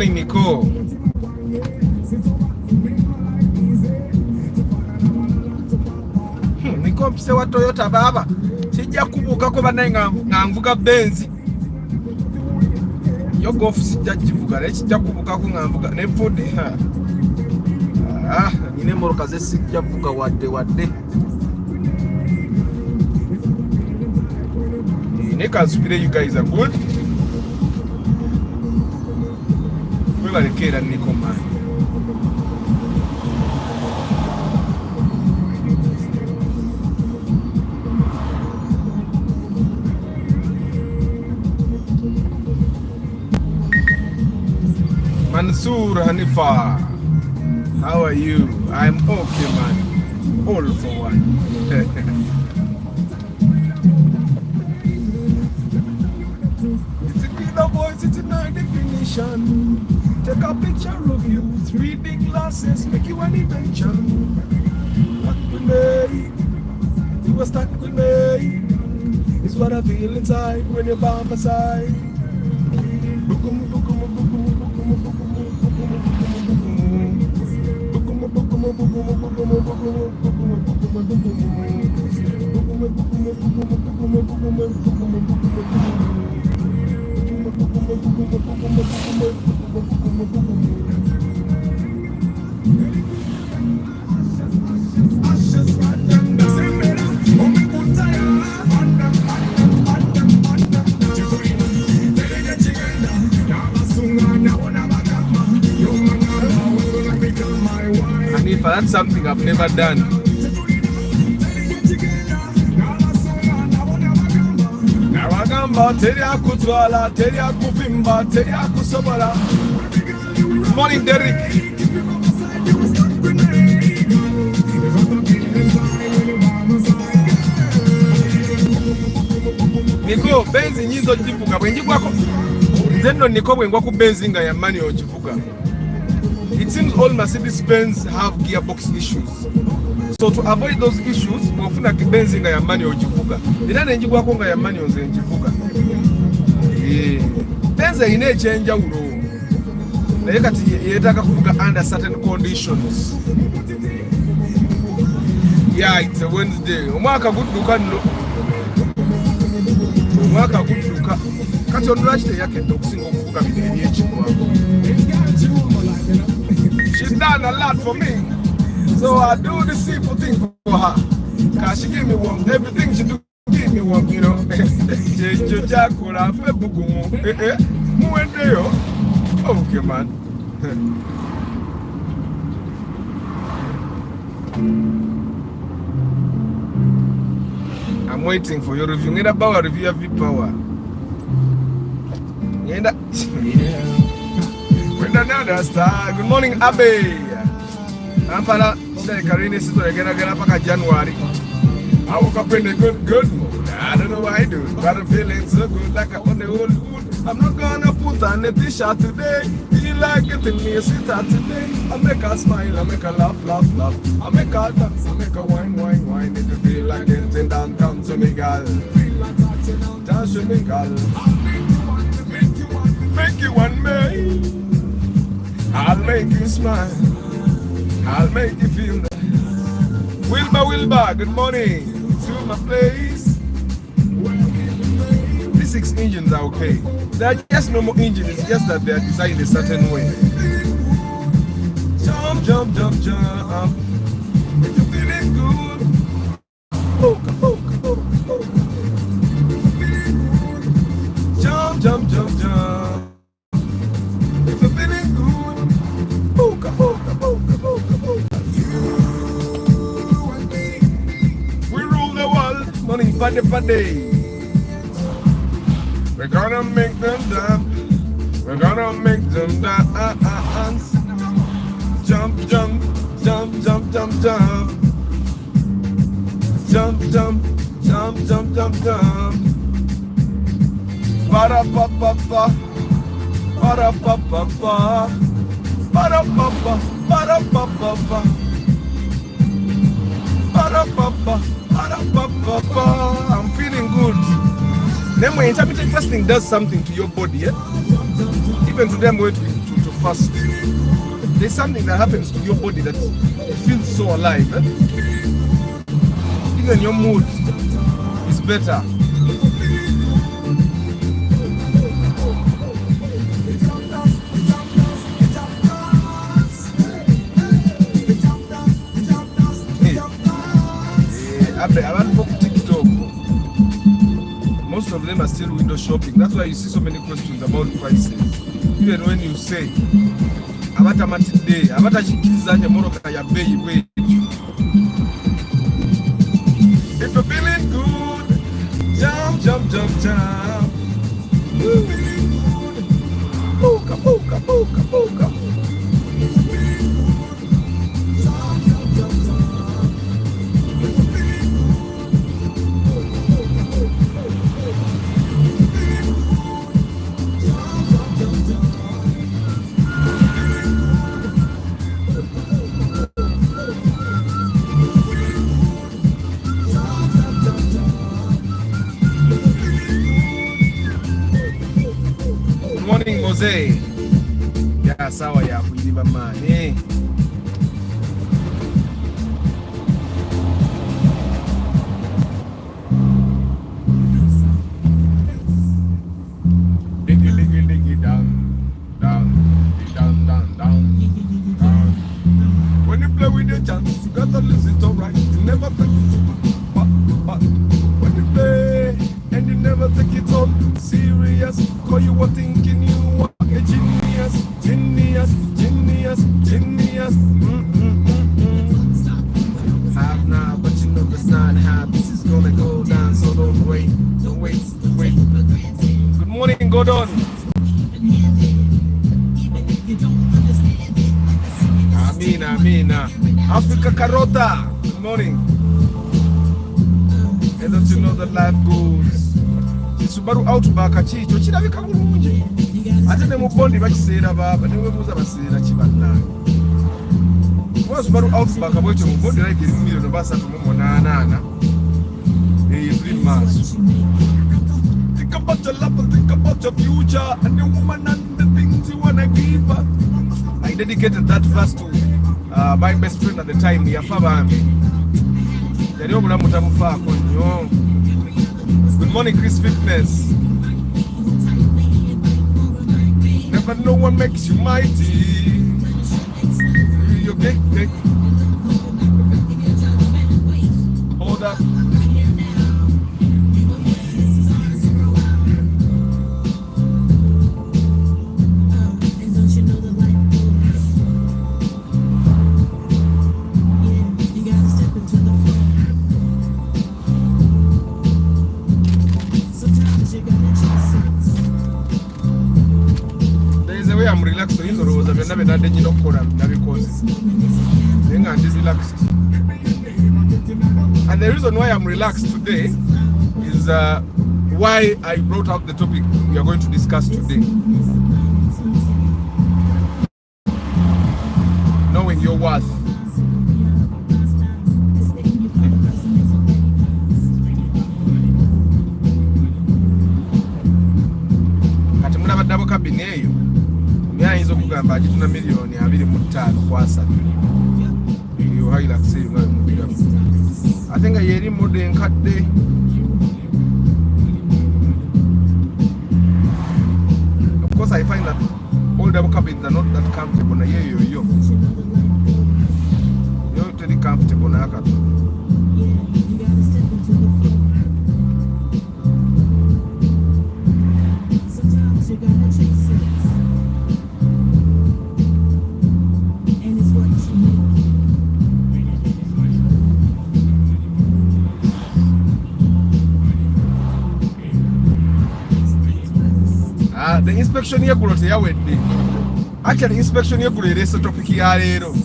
morning, Nico. Nico mpise wa Toyota baba. Sijja kubuka ko banaye nga nvuga Benz. Yo golf sijja kivuga naye kijja kubuka ko nga nvuga ne Ford. Nine moroka ze sijja kuvuga wadde. Nick and Spirit, you guys are good. We got a kid and Nico, man. Mansoor Hanifa, how are you? I'm okay, man. All for one. It's in high definition. Take a picture of you, 3D glasses, make you an invention. Stuck with me, you were stuck with me. It's what I feel inside when you're by my side. Hanifa, that's something I've never done. Morning, Derek. Nico, benzi nyizo jivuga bwenji gwako. Zeno Nico bwengwa ku benzinga ya mani ojivuga. It seems all Mercedes-Benz have gearbox issues. So to avoid those issues, mwafuna benzinga ya mani ojivuga. Ila nenji gwako nga ya mani onze njivuga. Benzi ine change ulo. Naye kati yetaka kuvuga under certain conditions. Yeah, it's a Wednesday. Omwaka gudduka nno. Omwaka gudduka. Kati onulwakite yakedde okusinga okuvuga bino ebyekigwango. She's done a lot for me. So I do the simple thing for her. Cause she give me one. Everything she do, give me one, you know. Okay, man. I'm waiting for your review. Ngenda bawa review of power. Ngenda. With another star. Good morning, Abe. Ampala, say Karine is again paka January. I woke up in a good mood. I don't know why I do, but I'm feeling so good like I'm on the old mood. I'm not gonna put on a t-shirt today. Feel like getting me a sweetheart today. I make her smile, I make her laugh. I make her dance, I make her wine. If you feel like getting down, come to me, girl. Dance to me, girl. Make you one me. I'll make you smile. I'll make you feel that. Wilbur, good morning to my place. These 6 engines are okay. They are just normal engines, it's just that they are designed a certain way. Jump. If you're feeling good. Jump. If you're feeling good. We rule the world, money paddy. We're gonna make them dance. We're gonna make them dance. Jump. Ba-da-ba-ba-ba. I'm feeling good. Then when intermittent fasting does something to your body, even to them going to fast. There's something that happens to your body that it feels so alive. Even your mood is better. Most of them are still window shopping. That's why you see so many questions about prices. Even when you say, abata matide, abata chikizanya moroka ya bei wetu. If you're feeling good, jump, jump, jump, jump. Puka, puka, puka, puka. Mose ya sawa ya kuiba mani. Diggy diggy diggy down, down, down, down, down, down. When you play with your chance, you gotta listen to right. You never take it but when you play and you never take it on serious, cause you were thinking you were a genius, genius, genius, genius. Have now, but you know that's not how this is gonna go down. So don't wait, don't wait, wait. Good morning, Gordon. Amina. Africa Carota. Good morning. And don't you know that life goes? Subaru Outback chicho kirabika bulungi. Ate ne mu bondi bakiseera baba ne webuuza baseera kibanna. Kwa Subaru Outback bwekyo mu bondi like milioni basatu mu munaana. Every month. Think about your love and think about your future and the woman and the things you wanna give her. I dedicated that verse to my best friend at the time, Yafabambi. Yali omulamu tamufaako nnyo. Good morning, Chris Fitness. Never know what makes you mighty. You get hold up. I'm relaxed, so he's always never done the job for him because then I'm just relaxed. And the reason why I'm relaxed today is why I brought out the topic we are going to discuss today. Knowing your worth. Katimuna badabo kabineyo. Ayinza okugamba agituna miliyoni 25 kwasatu iyo haila kusiri nga mubira ate nga yeri mode enkadde of course I find that all double cabins are not that comfortable na yeyo yo teli comfortable na akato the inspection yegulo teyawedde. Actually inspection yegulo erese topic ya leero.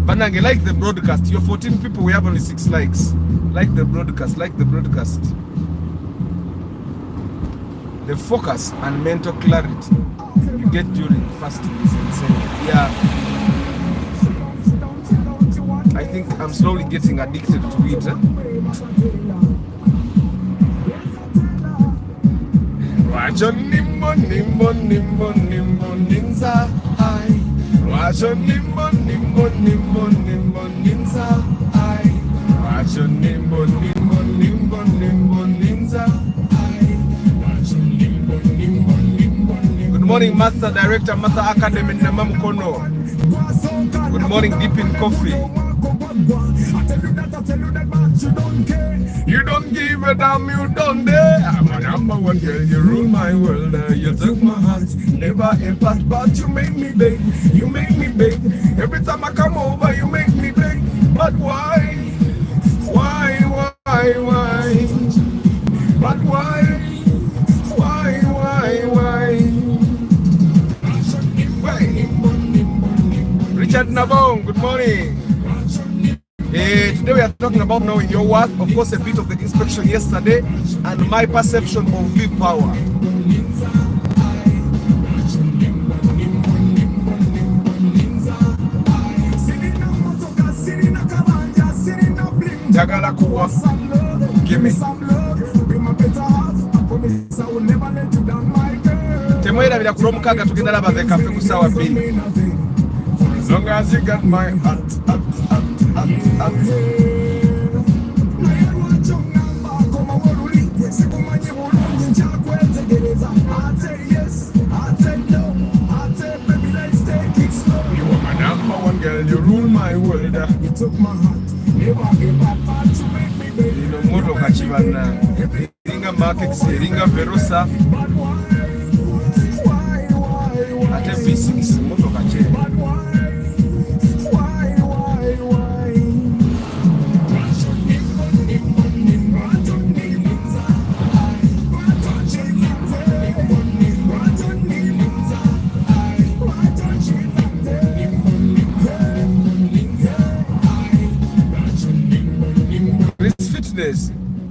Banange, like the broadcast. You're 14 people, we have only 6 likes. Like the broadcast, like the broadcast. The focus and mental clarity you get during fasting is insane. Yeah. I think I'm slowly getting addicted to it. Johnny nimbo nimbo nimbo nimbo ninza ai. Wacho nimbo nimbo nimbo nimbo ninza ai. Wacho nimbo nimbo nimbo nimbo ninza ai. Wacho nimbo nimbo nimbo nimbo. Good morning, Master Director, Master Academy Namamukono. Good morning, Deep in Coffee. I tell you that, but you don't care. You don't give a damn, you don't dare. I'm a number one girl, you rule my world. You took my heart, never a part, but you make me beg. You make me beg. Every time I come over, you make me beg. But why? Why? But why? Richard Nabong, good morning. Today we are talking about knowing your worth. Of course, a bit of the inspection yesterday and my perception of V-Power. Jagala kuwa, give me. Temoira bila kuromukaga tugenda laba the cafe kusawa pili. As long as you got my heart. You are my number one girl, you rule my world. You took my heart, never gave up heart to make me baby. You know, moto kachibana. Ringa market, ringa verosa. Ate V6, moto kachibana.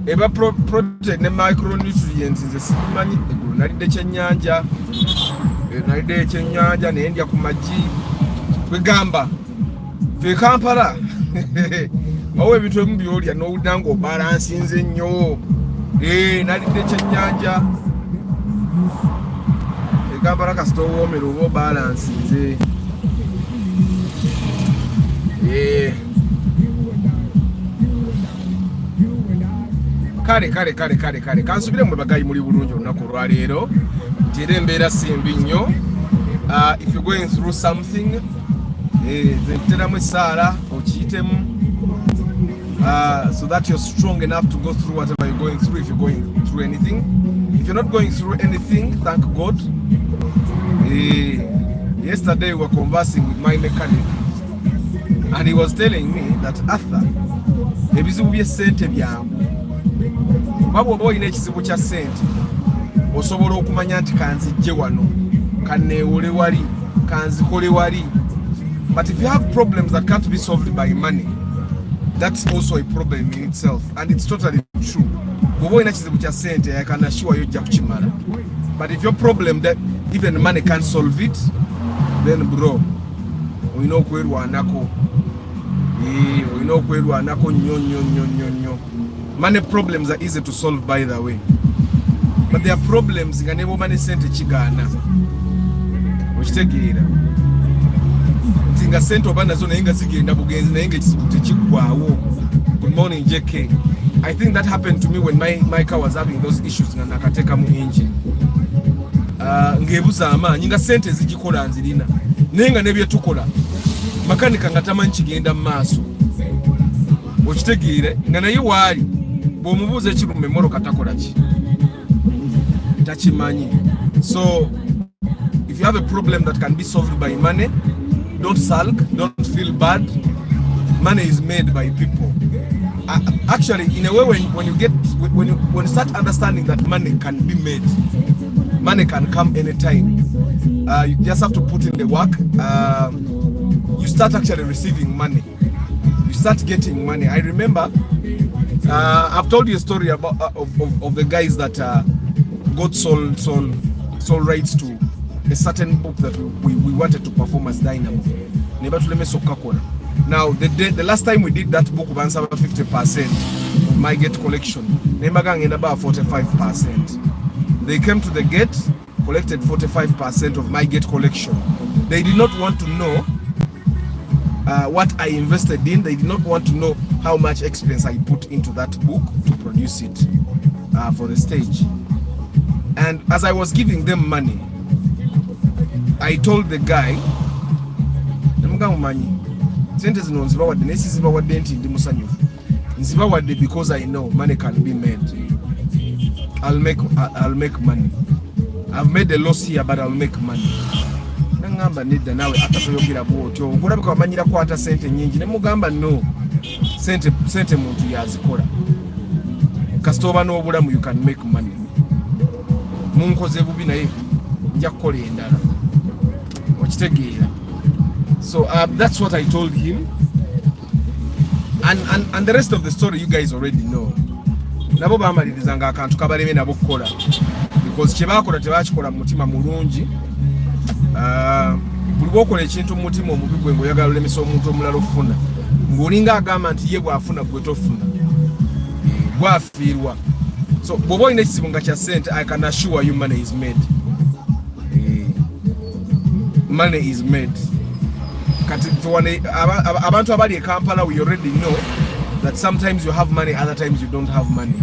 Eba protect ne micronutrients nze simanyi egulu nalidde kyennyanja ne ndya ku magi kwegamba fe Kampala wawe ebintu ebimu byolya n'owulira ng'obalansinze nnyo nalidde kyennyanja fe Kampala kasita owoomera oba obalansinze kale kansubire mwe bagayi muli bulungi olunaku olwaleero nti era embeera simbi nnyo. If you're going through something nteramu essaala okiyitemu so that you're strong enough to go through whatever you're going through. If you're going through anything, if you're not going through anything, thank God. Yesterday we were conversing with my mechanic and he was telling me that Arthur, ebizibu by'essente byangu wabwo oba olina ekizibu kya ssente osobola okumanya nti kanzijje wano kanneewole wali kanzikole wali. But if you have problems that can't be solved by money, that's also a problem in itself, and it's totally true. Oba olina ekizibu kya ssente I can assure you ojja kukimala. But if your problem that even money can't solve it, then bro olina okwerwanako nnyo. Money problems are easy to solve, by the way, but there are problems nga nebo money sente kigaana okitegeera nti nga sente oba nazo naye nga zigenda bugenzi naye nga ekizibu tekiggwaawo. Good morning JK. I think that happened to me when my car was having those issues nga nakateekamu engine ng'ebuza amaanyi nga sente zigikola nzirina naye nga nebyetukola makanika nga tamanyi kigenda mu maaso okitegeere nga naye waali bw'omubuuza ekiruma emmoroka takola ki takimanyi. So if you have a problem that can be solved by money, don't sulk, don't feel bad. Money is made by people. Actually, in a way, when you start understanding that money can be made, money can come anytime. You just have to put in the work. You start actually receiving money. You start getting money. I remember I've told you a story about of the guys that got sold rights to a certain book that we wanted to perform as Dynamo. Now the last time we did that book, we answered 50% of my gate collection. Nemagang in about 45%. They came to the gate collected 45% of my gate collection. They did not want to know what I invested in. They did not want to know how much expense I put into that book to produce it for the stage. And as I was giving them money, I told the guy, because I know money can be made. I'll make money. I've made a loss here, but I'll make money. Nangamba nida nawe atatoyogira bwotyo okulabika wamanyira kwata sente nyingi ne mugamba no sente muntu yazikola kasitoba n'obulamu you can make money munkoze bubi naye nja kukola endala okitegeera. So that's what I told him, and the rest of the story you guys already know. Nabo bamalirizanga akantu kabaleme nabo kukola because kyebakola tebakikola mu mutima mulungi. Buli bwokola ekintu mu mutima omubi gwe ngoyagala olemesa omuntu omulala ofuna ng'olinga agamba nti ye bwafuna gwe tofuna bwafiirwa. So bw'oba olina ekizibu nga kya sente, I can assure you money is made. Money is made. Kati abantu abali e Kampala, we already know that sometimes you have money, other times you don't have money.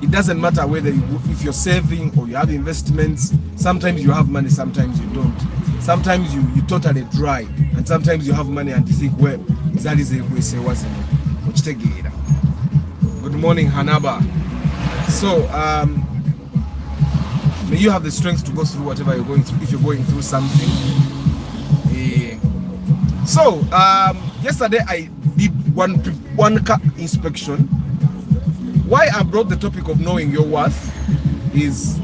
It doesn't matter whether if you're saving or you have investments. Sometimes you have money, sometimes you don't. Sometimes you totally dry, and sometimes you have money and you think, well, that is a good morning, Hanaba. So may you have the strength to go through whatever you're going through, if you're going through something. So yesterday I did one car inspection. Why I brought the topic of knowing your worth is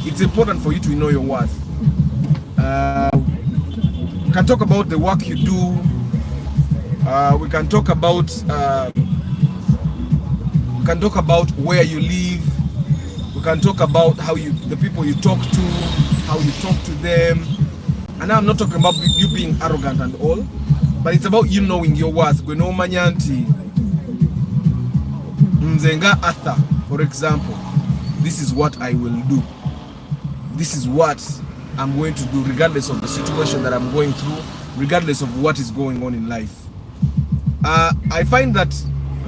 it's important for you to know your worth. We can talk about the work you do. We can talk about where you live. We can talk about how the people you talk to, how you talk to them. And I'm not talking about you being arrogant and all, but it's about you knowing your worth. Gweno manyanti Mzenga Arthur, for example, this is what I will do. This is what I'm going to do, regardless of the situation that I'm going through, regardless of what is going on in life. I find that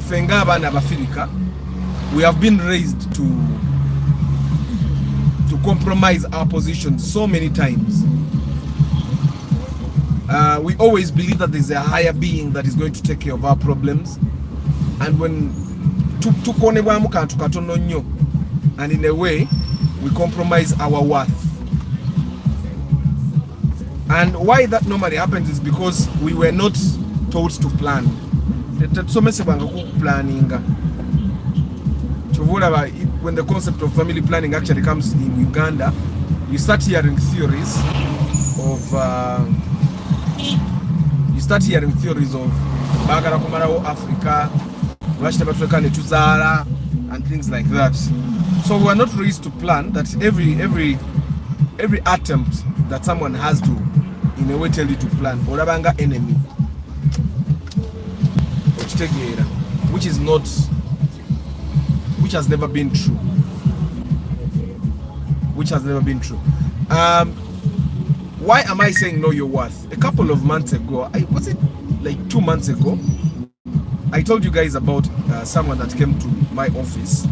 Fengaba and Abafirika, we have been raised to compromise our positions so many times. We always believe that there's a higher being that is going to take care of our problems, and when and in a way we compromise our worth. And why that normally happens is because we were not taught to plan. When the concept of family planning actually comes in Uganda, you start hearing theories of Bagara Kumarao Africa, and things like that. So we are not raised to plan that every attempt that someone has to, in a way, tell you to plan. Orabanga enemy, which has never been true. Why am I saying know your worth? A couple of months ago, was it like 2 months ago, I told you guys about someone that came to my office.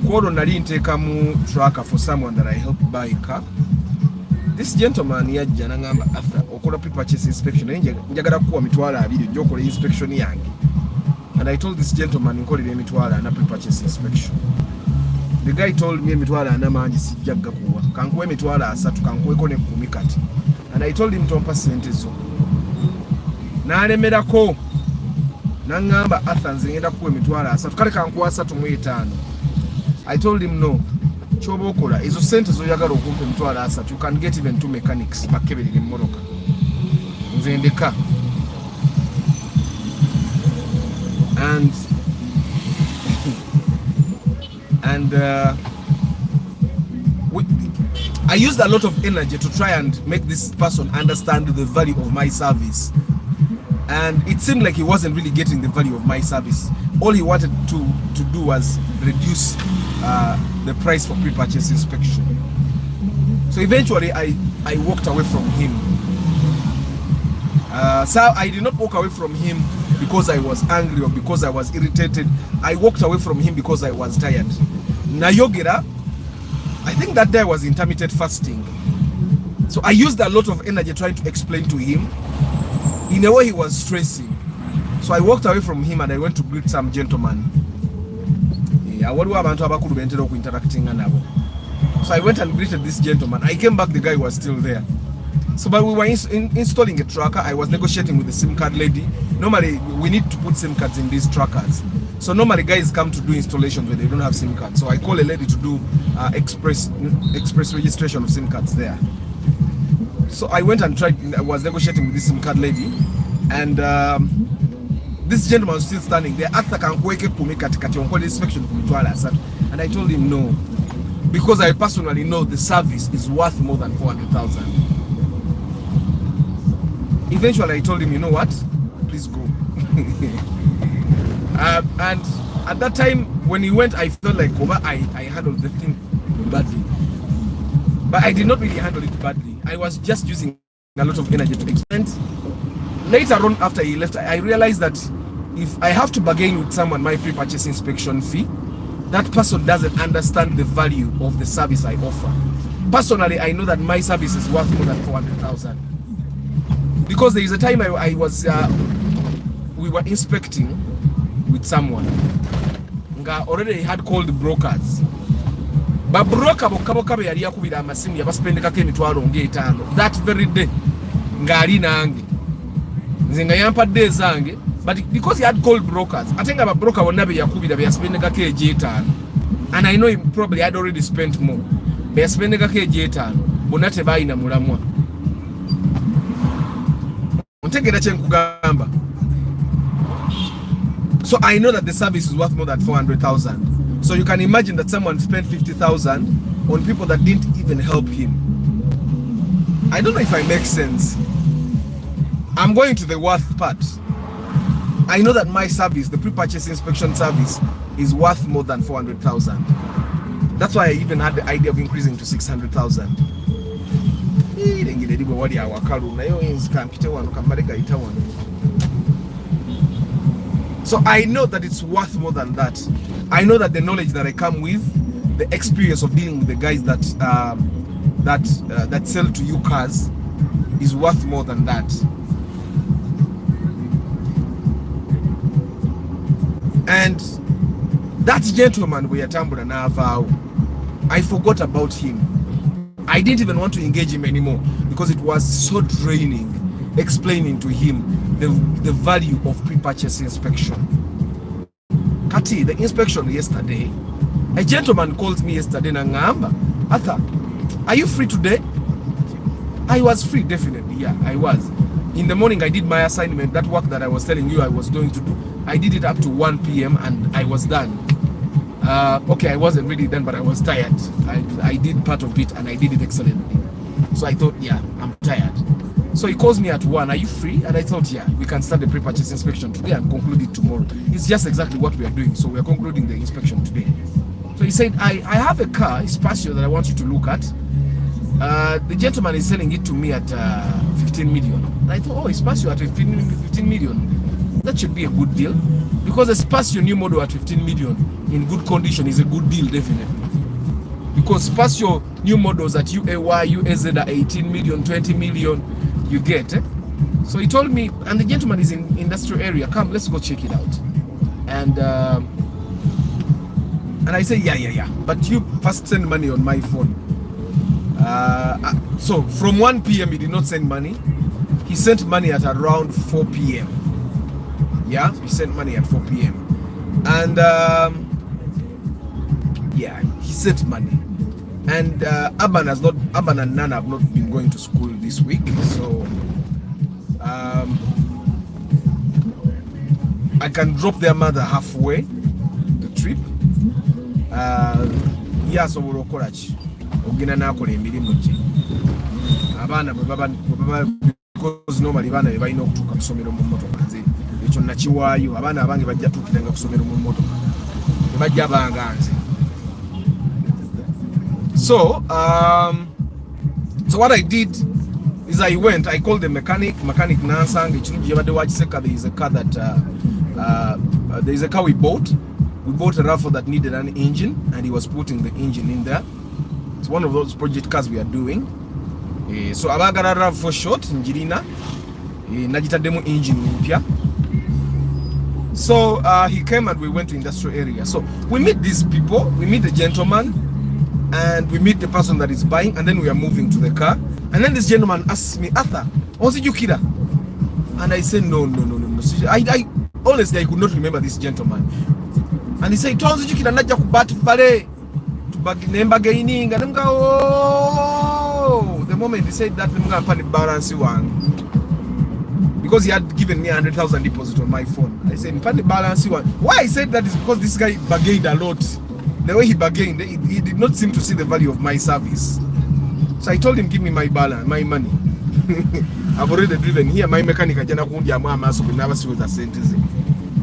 Kodo nali nteka mu tracker for someone that I helped buy a car. This gentleman yajja nangamba after okola pre-purchase inspection njagala kuwa mitwala abiri njokola inspection yange. And I told this gentleman nkolera emitwala na pre-purchase inspection. The guy told me emitwala ana mangi sijjagga kuwa. Kankuwa emitwala asatu kankuweko ne 10 kati. And I told him tompa sente zo. Nalemerako. Nangamba Arthur nze ngenda kuwa emitwala asatu kale kankuwa 3.5. I told him no. Choba okola ezo sente zoyagala okumpa emitwala asatu, you can get even 2 mechanics bakebelera emmotoka. Nze ndeka. And I used a lot of energy to try and make this person understand the value of my service, and it seemed like he wasn't really getting the value of my service. All he wanted to do was reduce the price for pre-purchase inspection. So eventually I walked away from him. So I did not walk away from him because I was angry or because I was irritated. I walked away from him because I was tired. Nayogera, I think that day was intermittent fasting. So I used a lot of energy trying to explain to him. In a way, he was stressing. So I walked away from him and I went to greet some gentleman. So I went and greeted this gentleman. I came back, the guy was still there. So but we were installing a tracker. I was negotiating with the SIM card lady. Normally, we need to put SIM cards in these trackers. So normally guys come to do installations when they don't have SIM cards. So I call a lady to do express registration of SIM cards there. So I went and I was negotiating with this SIM card lady, and this gentleman was still standing there. And I told him no, because I personally know the service is worth more than 400,000. Eventually I told him, you know what, please go. And at that time when he went, I felt like I handled the thing badly. But I did not really handle it badly. I was just using a lot of energy to explain. Later on, after he left, I realized that if I have to bargain with someone my pre-purchase inspection fee, that person doesn't understand the value of the service I offer. Personally, I know that my service is worth more than 400,000. Because there is a time we were inspecting with someone. Already had called brokers. But broker bokaboka be yali yakubira amasimu yabaspendekako emitwalo ng'etaano that very day ng'ali nange nze nga yampadde ezange, but because he had called brokers, ate nga babroka bonna be yakubira be yaspendekako egy'etaano, and I know he probably had already spent more, be yaspendekako egy'etaano bonna tebalina mulamwa. Ontegeera kye nkugamba. So I know that the service is worth more than 400,000. So you can imagine that someone spent 50,000 on people that didn't even help him. I don't know if I make sense. I'm going to the worth part. I know that my service, the pre-purchase inspection service, is worth more than 400,000. That's why I even had the idea of increasing to 600,000. So I know that it's worth more than that. I know that the knowledge that I come with, the experience of dealing with the guys that sell to you cars, is worth more than that. And that gentleman we are tambula now, I forgot about him. I didn't even want to engage him anymore because it was so draining explaining to him the value of pre-purchase inspection. Kati, the inspection yesterday, a gentleman called me yesterday Nangamba, Arthur, are you free today? I was free, definitely, yeah, I was. In the morning I did my assignment, that work that I was telling you I was going to do. I did it up to 1 p.m. and I was done. Okay, I wasn't really done, but I was tired. I did part of it and I did it excellently. So I thought, yeah, I'm tired. So he calls me at 1, are you free? And I thought, yeah, we can start the pre-purchase inspection today and conclude it tomorrow. It's just exactly what we are doing. So we are concluding the inspection today. So he said, I have a car, Espacio, that I want you to look at. The gentleman is selling it to me at 15 million. And I thought, oh, Espacio at 15 million. That should be a good deal. Because Espacio new model at 15 million in good condition is a good deal, definitely. Because Espacio new models at UAY, UAZ are 18 million, 20 million, you get. So he told me, and the gentleman is in industrial area, come, let's go check it out. And I said, yeah, but you first send money on my phone. So from 1 p.m. he did not send money. He sent money at around 4 p.m. Yeah, he sent money at 4 p.m. And yeah, he sent money. And Aban and Nana have not been going to school this week, so I can drop their mother halfway the trip. Yeah, so we'll call it. Because normally bana balina okutuuka ku ssomero mu mmotoka, nze ekyo nakiwaayo. Abaana abange bajja tuukiranga ku ssomero mu mmotoka, tebajja banga nze. So So what I did is I called the mechanic Nansang. There is a car that there is a car we bought. We bought a RAV4 that needed an engine, and he was putting the engine in there. It's one of those project cars we are doing. So abagala RAV4 short njirina najitaddemu engine mpya. So he came and we went to industrial area. So we meet these people, we meet the gentleman, and we meet the person that is buying, and then we are moving to the car. And then this gentleman asks me, Arthur, was it you killer? And I said, no. I honestly, I could not remember this gentleman. And he said, "Tonzi jukira najja kubati fale to nemba gaining." And I'm go, oh, the moment he said that, I'm going to balance one, because he had given me 100,000 deposit on my phone. I said, "Pani balance one." Why I said that is because this guy bargained a lot. The way he bargained, he did not seem to see the value of my service. So I told him, "Give me my balance, my money." I've already driven here. My mechanic ajana kundia mama so we never see what the sentence.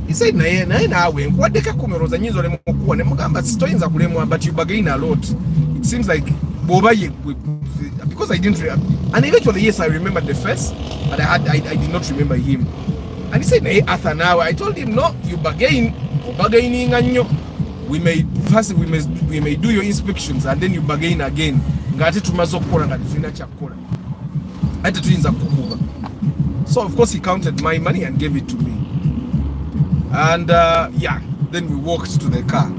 He said, nawe nkwadeka kumeroza nyizo le mukuwa ne mugamba sitoyinza kulemwa, but you bargain a lot. It seems like bobaye, because I didn't and eventually, yes, I remembered the face, but I did not remember him. And he said, "Hey, Arthur, now." I told him, "No, you bargaining anyo. We may do your inspections, and then you bargain again. Ngati tumazo kukola ngati zina chakula. Ati tuyinza kukuba." So of course he counted my money and gave it to me. And yeah, then we walked to the car.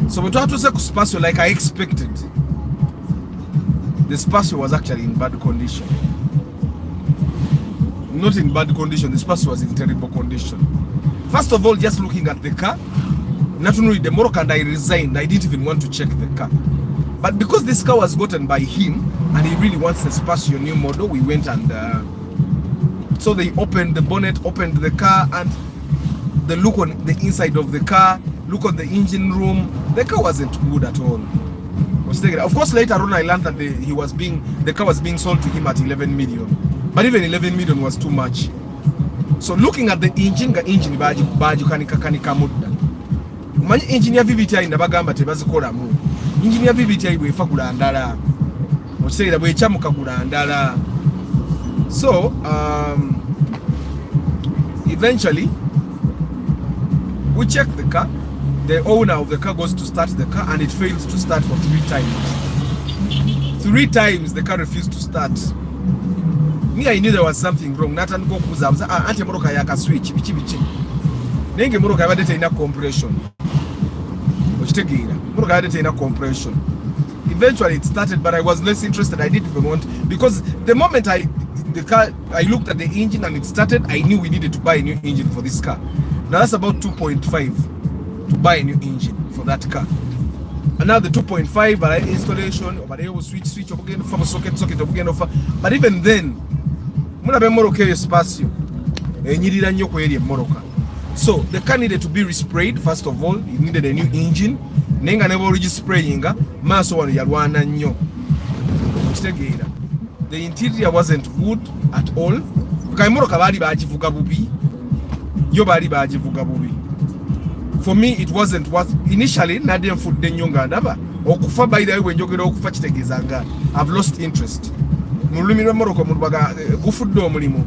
So we tried to say Spasio like I expected. The Spasio was actually in bad condition. Not in bad condition, the Spasio was in terrible condition. First of all, just looking at the car, not only the Moroccan, I resigned. I didn't even want to check the car. But because this car was gotten by him, and he really wants the Spasio new model, we went and so they opened the bonnet, opened the car, and the look on the inside of the car, look on the engine room, the car wasn't good at all. Of course, later on I learned that the car was being sold to him at 11 million. But even 11 million was too much. So looking at the engine baji kanika mudda. Manyi engine ya VVTI nabagamba tebazikola mu. Engine ya VVTI bwefa kula ndala. Okiseera bwechamuka kula ndala. So eventually we check the car. The owner of the car goes to start the car and it fails to start for 3 times. 3 times the car refused to start. Me, I knew there was something wrong. Nathan go kuza anti moroka yaka switch bichi. Nenge moroka yabadete ina compression. Ochitegera. Moroka yabadete ina compression. Eventually it started, but I was less interested. I didn't even want, because the moment I looked at the engine and it started, I knew we needed to buy a new engine for this car. Now that's about 2.5 to buy a new engine for that car. And now the 2.5 by installation, over there was switch again for socket again offer. But even then, muna be moroka espacio. Enyirira nnyo ku eri moroka. So the car needed to be resprayed. First of all, it needed a new engine. Nenga nebo regisprayinga maso wano yalwana nnyo. Kitegeera. The interior wasn't good at all. Kai moroka bali bagivuga bubi. Yo bali bagivuga bubi. For me, it wasn't worth. Initially, Nadian food the nyonga ndaba. Okufa by the way when jogera okufa kitegezanga. I've lost interest. Mulumi lwa Morocco mulbaga gufuddo mulimo.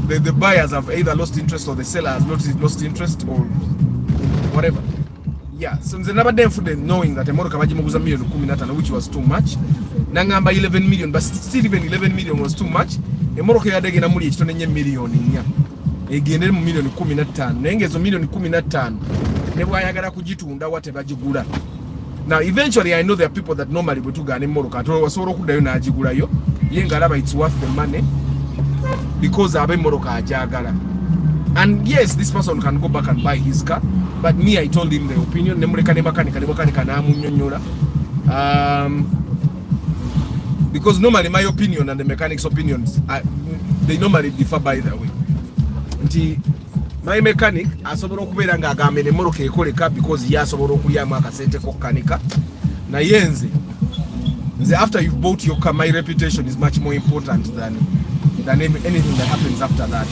The buyers have either lost interest or the seller has lost interest or whatever. Yeah, so nze nabadde nfudde knowing that Morocco bagimuguza million 15, which was too much. Nangamba 11 million, but still even 11 million was too much. Morocco yadegena muli ekitone nnyo million nnya. Egende mu million 15. Nengezo million 15. Ne bwayagala kugitunda wate bagigula. Now eventually I know there are people that normally would go to Morocco. Atolo wasobola okuddayo n'agigulayo. Ye ngalaba it's worth the money because abe Morocco ajagala. And yes, this person can go back and buy his car, but me, I told him the opinion. Because normally my opinion and the mechanic's opinions, they normally differ by the way. My mechanic asobola okubeera nga agambe ne Morocco ekoleka because ye asobola okulyamu akasente kokkanika. Na yenze, after you've bought your car, my reputation is much more important than anything that happens after that.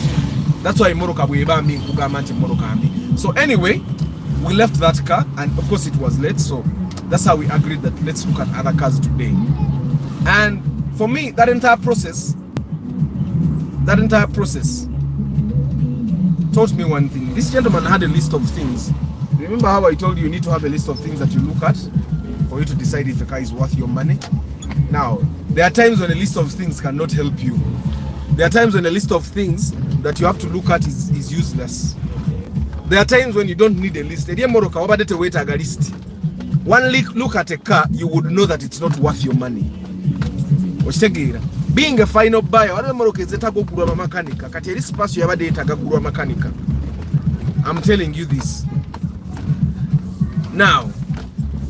That's why Morocco bwebambi nkugamba nti Morocco ambi. So anyway, we left that car and of course it was late, so that's how we agreed that let's look at other cars today. And for me, that entire process taught me one thing. This gentleman had a list of things. Remember how I told you need to have a list of things that you look at for you to decide if a car is worth your money? Now, there are times when a list of things cannot help you. There are times when a list of things that you have to look at is useless. There are times when you don't need a list. One look at a car, you would know that it's not worth your money. Being a final buyer, I'm telling you this. Now,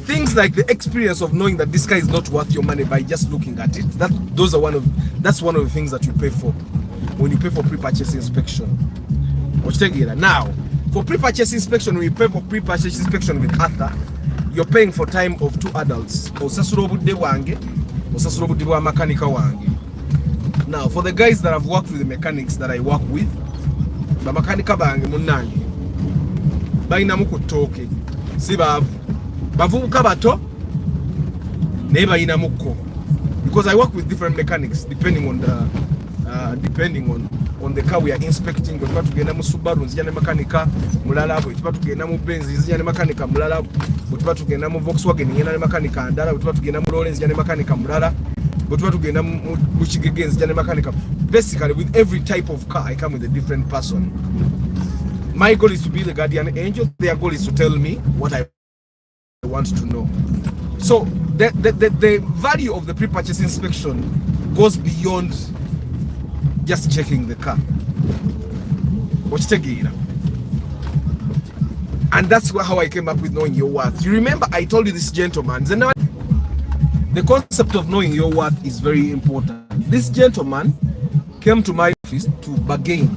things like the experience of knowing that this car is not worth your money by just looking at it, that's one of the things that you pay for when you pay for pre-purchase inspection. Now, for pre-purchase inspection, when you pay for pre-purchase inspection with Arthur, you're paying for time of 2 adults. Now, for the guys that have worked with the mechanics that I work with, the mechanica bange munange baina mukutoke sibavu bavubuka bato ne baina mukko, because I work with different mechanics depending on the car we are inspecting. Bwe tuba tugenda mu Subaru nzija ne mechanica mulala, bwe tuba tugenda mu Benz nzija ne mechanica mulala, bwe tuba tugenda mu Volkswagen nzija ne mechanica ndala, bwe tuba tugenda mu Lawrence nzija ne mechanica mulala, bwe tuba tugenda mu Chigege nzija ne mechanica. Basically, with every type of car, I come with a different person. My goal is to be the guardian angel. Their goal is to tell me what I want to know. So the value of the pre-purchase inspection goes beyond just checking the car. And that's how I came up with knowing your worth. You remember I told you this gentleman, the concept of knowing your worth is very important. This gentleman came to my office to bargain,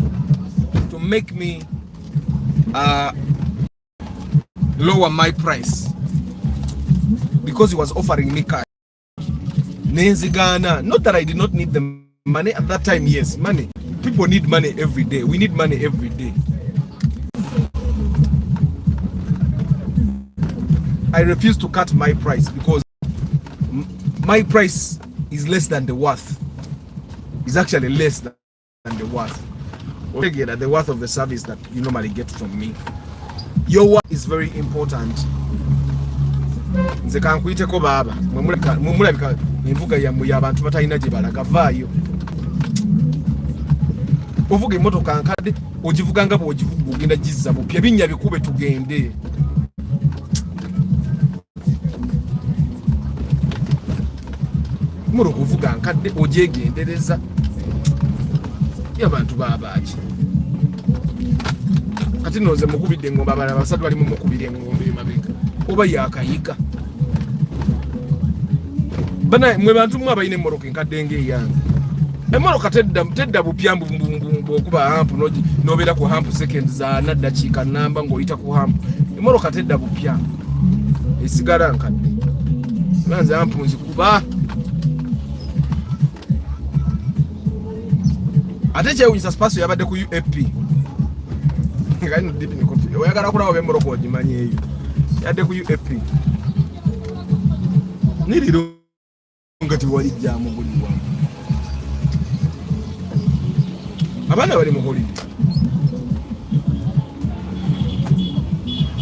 to make me lower my price, because he was offering me cash. Not that I did not need the money at that time. Yes, money. People need money every day. We need money every day. I refuse to cut my price because my price is less than the worth. It's actually less than the worth. The worth of the service that you normally get from me. Your worth is very important. Nze kankuiteko baba mumulabika envuga ya abantu batalina gye balaga vaayo. Ovuga emotoka nkadde ogivuga nga bw'ogivuga ogenda gizza bupya binnya bikube tugende. Muro kuvuga nkadde ogyegendereza y'abantu babaaki. Kati noze mukubidde engombe abalala basatu bali mu mukubira engombe emabega oba yakayiga. Bana mwe bantu mwe abalina emmoroka enkadde ng'eyange. Emmoroka tedda bupya bw'okuba hampu n'obeera ku hampu seconds za naddakiika namba ng'oyita ku hampu. Emmoroka tedda bupya esigala nkadde. Lanze hampu nzikuba. Ate kyewunyisa spaso yabadde ku UAP. Ngani deep ni kofi. Oyagala kulaba b'emmoroka ogimanye eyo. Yadde ku UAP. Niriro ngati wali jamu buli wamu. Abana bali mu holiday.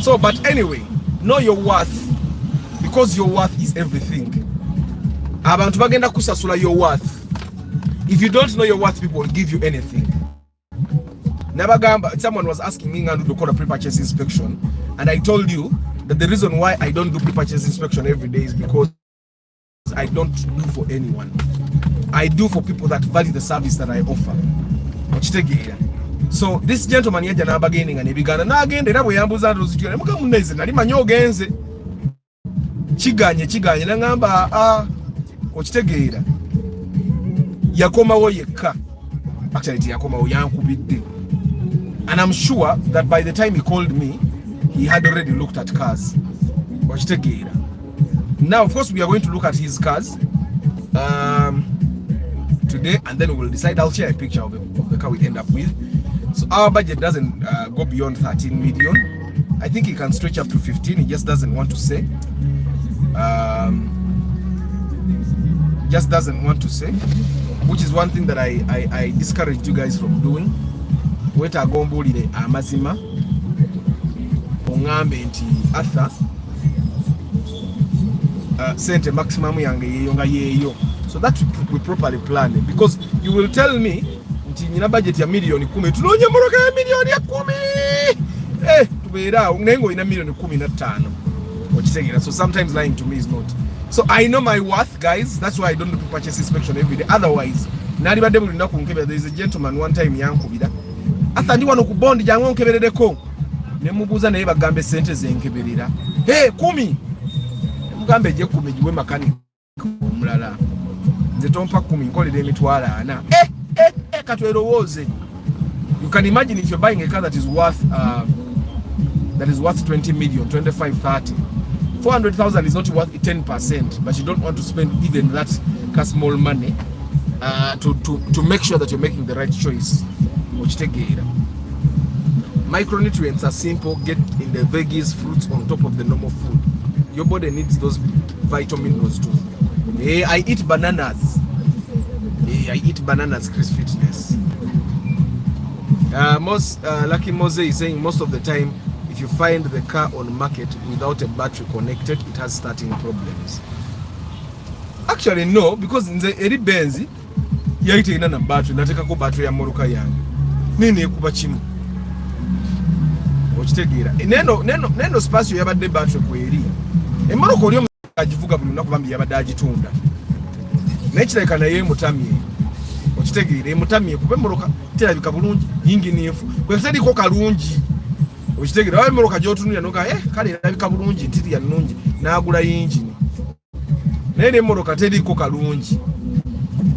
So, but anyway, know your worth, because your worth is everything. Abantu bagenda kusasula your worth. If you don't know your worth, people will give you anything. Nabagamba, someone was asking me to do a pre-purchase inspection, and I told you that the reason why I don't do pre-purchase inspection every day is because I don't do for anyone. I do for people that value the service that I offer. So this gentleman yaja na bargaining and ebigana na agenda era bwe yambuza ndozitira muka muneze nali manyo ogenze kiganye na ngamba okitegeera yakomawo yekka. Actually yakomawo yankubidde, and I'm sure that by the time he called me he had already looked at cars. Okitegeera. Now of course we are going to look at his cars today, and then we will decide. I'll share a picture of the car we end up with. So our budget doesn't go beyond 13 million. I think he can stretch up to 15. He just doesn't want to say. just doesn't want to say, which is one thing that I discourage you guys from doing. Weta gombulire amazima ongambe nti Arthur sente maximum yange yeyo nga yeyo, so that we properly plan it, because you will tell me nti nina budget ya milioni 10 tunonye moroka ya milioni ya 10 tubeera nengo ina milioni 15 okitegera. So sometimes lying to me is not. So I know my worth, guys. That's why I don't do purchase inspection every day. Otherwise nali badde buli naku nkebera. There is a gentleman one time yankubira Arthur ndi wano ku bond jangu nkeberereko, ne mubuuza naye bagambe sente zenkeberera 10 mugambe je 10 jiwe makanika omulala nze tompa 10 nkolera emitwalo 4 katwerowoze. You can imagine if you're buying a car that is worth 20 million, 25, 30, 400,000 is not worth 10%, but you don't want to spend even that small money to make sure that you're making the right choice. Micronutrients are simple. Get in the veggies, fruits on top of the normal food. Your body needs those vitamins too. I eat bananas. I eat bananas, Chris Fitness. Lucky Mose is saying most of the time, if you find the car on market without a battery connected, it has starting problems. Actually, no, because in the eri benzi, yaite ina na battery, nateka ko battery ya moruka yangu. Nini ekuba chimu? Ochitegera. Neno spasio yabadde battery kweri. Emmoruka oli agivuga buli lunaku bambi yabadde agitunda. Nekireka naye mutamye. Ochitegera emutamye kuba emmoruka terabika bulungi yingi nefu. Kwe tediko kalungi. Ochitegera wa emmoruka gyotunulira noga kale erabika bulungi tiri ya nnungi n'agula engine. Naye emmoruka tediko kalungi.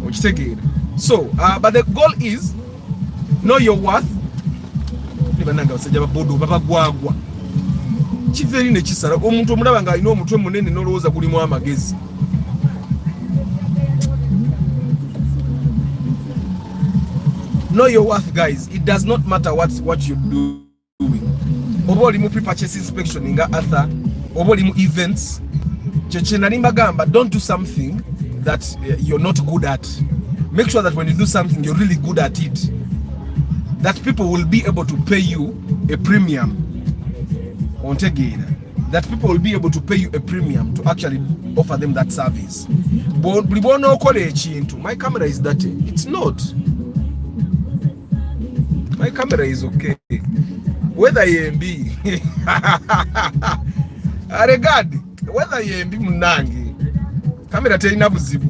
Ochitegera. So, but the goal is know your worth. Nibananga basajja babodo babagwagwa. Kiveri ne kisala omuntu omulaba nga alina omutwe munene n'olowooza gulimu amagezi. Know your worth, guys. It does not matter what you're doing. Oba oli mu pre-purchase inspection nga Arthur, oba oli mu events, cheche nalimba gamba, don't do something that you're not good at. Make sure that when you do something, you're really good at it. That people will be able to pay you a premium. That people will be able to pay you a premium to actually offer them that service. My camera is dirty. It's not. My camera is okay. Whether EMB, regard whether EMB munangi, camera telina buzibu.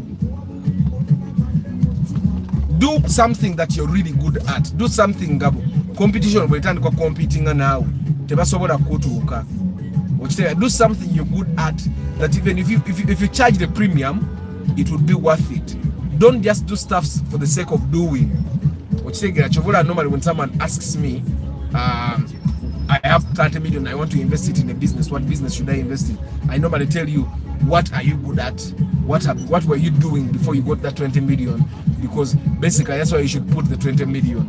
Do something that you're really good at. Do something gabo. Competition wetandi kwa competing nawe. Tebasobola kutuuka. Do something you're good at, that even if you charge the premium, it would be worth it. Don't just do stuff for the sake of doing. Normally when someone asks me, I have 30 million, I want to invest it in a business, what business should I invest in? I normally tell you, what are you good at? What were you doing before you got that 20 million? Because basically that's why you should put the 20 million.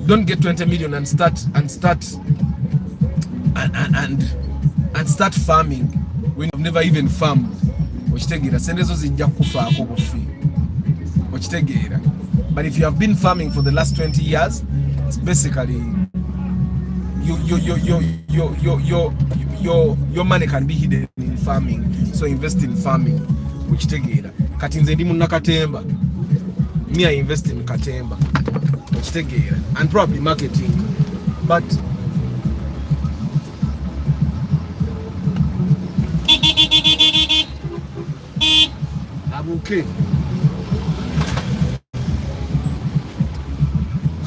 Don't get 20 million and start farming when you've never even farmed. But if you have been farming for the last 20 years, it's basically your money can be hidden in farming. So invest in farming. Which take it. Me, I invest in Katemba. Which take it. And probably marketing. But I'm okay.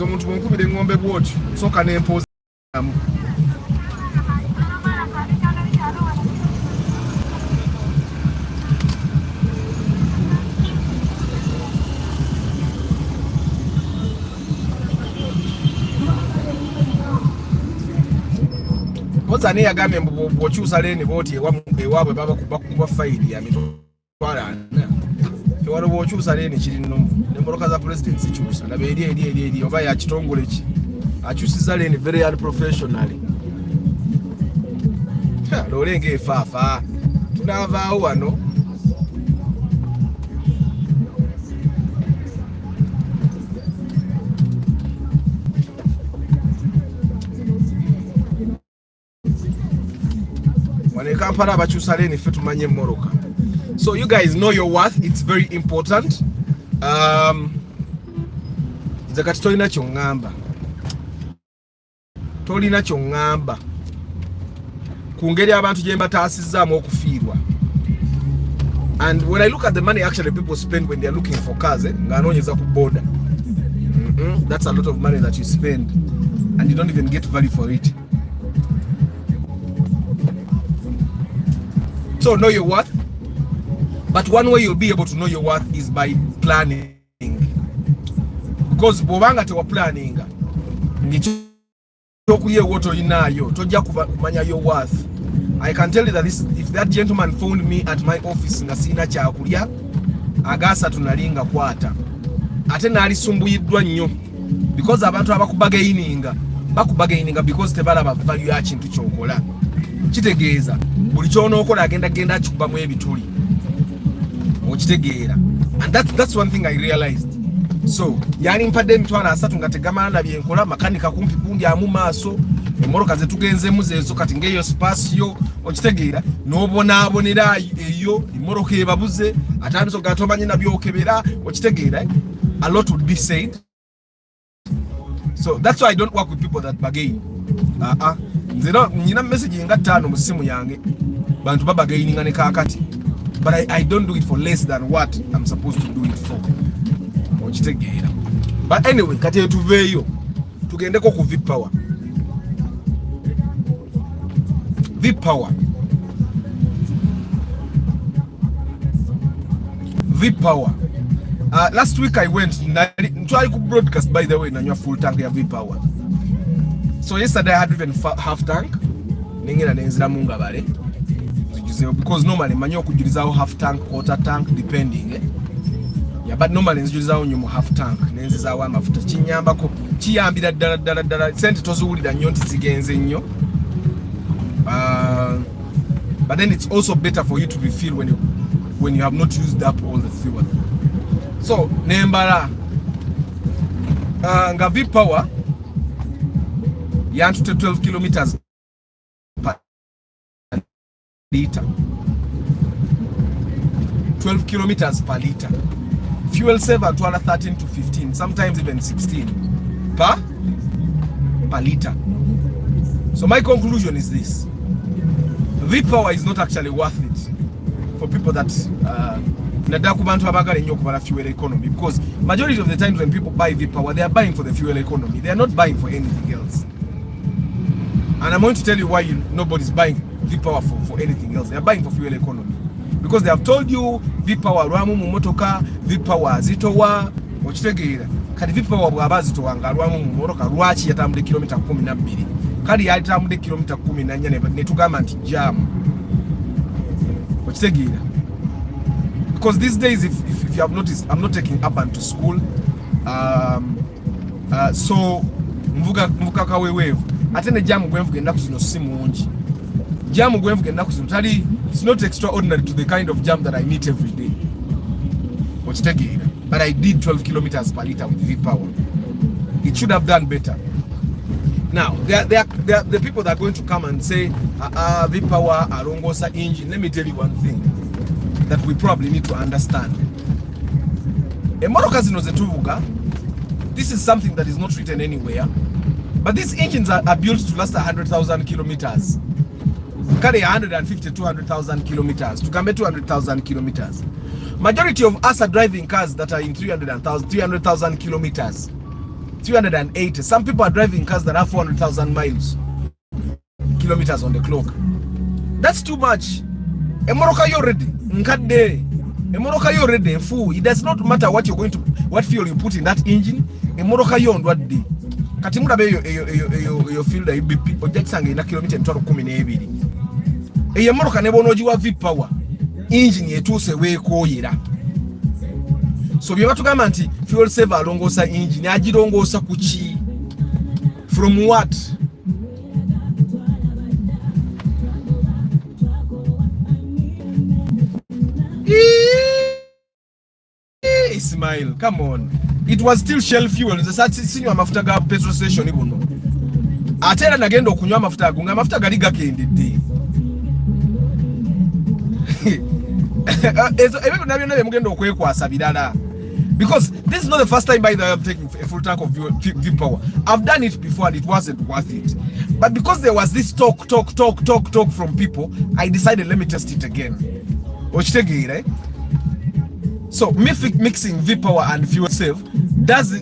Omuntu munkubira engombe bwoti soka n'empoza poza ne yagambye bw'okyusa leeni bwoti ewaabwe baba kuba fayiri ya mitwala tewali bw'okyusa leeni kiri nnomu n'emmoloka za president sikyusa laba eri oba yakitongole ki akyusiza leeni very unprofessionally. Loole ng'efaafa tunaavaawo wano Kampala abakyusa lane ffe tumanye Moroka. So you guys know your worth. It's very important. Nze kati tolina kyongamba. Tolina kyongamba. Ku ngeri abantu gye mbataasizaamu okufiirwa. And when I look at the money actually people spend when they are looking for cars, nganoonyeza ku border. That's a lot of money that you spend and you don't even get value for it. So know your worth. But one way you'll be able to know your worth is by planning. Because bobanga tewa planning, ngichokuye woto inayo, tojja kumanya your worth. I can tell you that if that gentleman phoned me at my office nga sina kyakulya, agasa tunalinga kwata. Ate nali sumbuyiddwa nnyo because abantu abakubagaininga because tebalaba value ya kintu kyokola. Kitegeeza buli kyonookola agenda kikubamu ebituli. Okitegeera. And that's one thing I realized. So yani mpadde emitwalo 3 nga tegamala na byenkola makanika kumpi kundi amu maaso emmoroka zetugenzemu zezo kati ngeyo spasio okitegeera n'obonaabonera eyo emmoroka ebabuze atandise gatomanye na byokebera okitegeera. A lot would be said. So that's why I don't work with people that bargain. Nina message nga 5 mu simu yange bantu babagaininga ne kakati. But I don't do it for less than what I'm supposed to do it for. Okitegeera. But anyway, kati tuveeyo tugendeko ku VIP Power. VIP Power. VIP Power. Last week I went try to broadcast by the way na full tank ya VIP Power. So yesterday I had even half tank. Ningina nenzira munga bale. Because normally manyo kujirizaho half tank, quarter tank depending. Yeah, but normally nzijulizaho nyumu half tank. Nenzizaho amafuta kinyambako kiyambira ddala sente tozuwulira nnyo nti zigenze nnyo. But then it's also better for you to refill when you have not used up all the fuel. So nembala nga VIP Power yantute 12 kilometers per liter. 12 kilometers per liter. Fuel saver to 13 to 15, sometimes even 16 per liter. So my conclusion is this: VIP Power is not actually worth it for people that fuel economy, because majority of the times when people buy VIP Power, they are buying for the fuel economy. They are not buying for anything else. And I'm going to tell you why nobody's buying VIP Power for anything else. They are buying for fuel economy because they have told you VIP Power rwamu mu motoka, VIP Power zitowa okitegeera. Kati VIP Power bwaba zitowa nga rwamu mu motoka lwaki yatambudde kilomita 12 kali yatambudde kilomita 14 ne tugamba nti jam okitegeera. Because these days, if you have noticed, I'm not taking Urban to school. So mvuga kawewevu. Atene jamu gwenvu genda kuzino simunji. Jamu gwenvu genda kuzino tali. It's not extraordinary to the kind of jam that I meet every day. But I did 12 kilometers per liter with VIP Power. It should have done better. Now, there are the people that are going to come and say, VIP Power, Arongosa engine. Let me tell you one thing that we probably need to understand. This is something that is not written anywhere. But these engines are built to last 100,000 kilometers. Carry 150, 200,000 kilometers. To come at 200,000 kilometers. Majority of us are driving cars that are in 300,000 kilometers. 380. Some people are driving cars that have 400,000 kilometers on the clock. That's too much. Emoroka you're ready. Nkade. Emoroka you're ready. Full. It does not matter what fuel you put in that engine. Emoroka you're on what day. Katimura be yo fuel da BP ojaksanga ina kilometer 12. Emoroka nebonojiwa VIP Power. Engine yetuse wekoyera. So bye batugamba nti fuel saver alongosa engine agirongosa kuki? From what? Ismail, come on. It was still Shell fuel. The senior mafuta ga petrol station ibuno. Atera nagenda okunywa mafuta gunga mafuta gali gakendedde. Because this is not the first time by the way I'm taking a full tank of V power. I've done it before and it wasn't worth it. But because there was this talk from people, I decided let me test it again. Right? So mixing V power and fuel save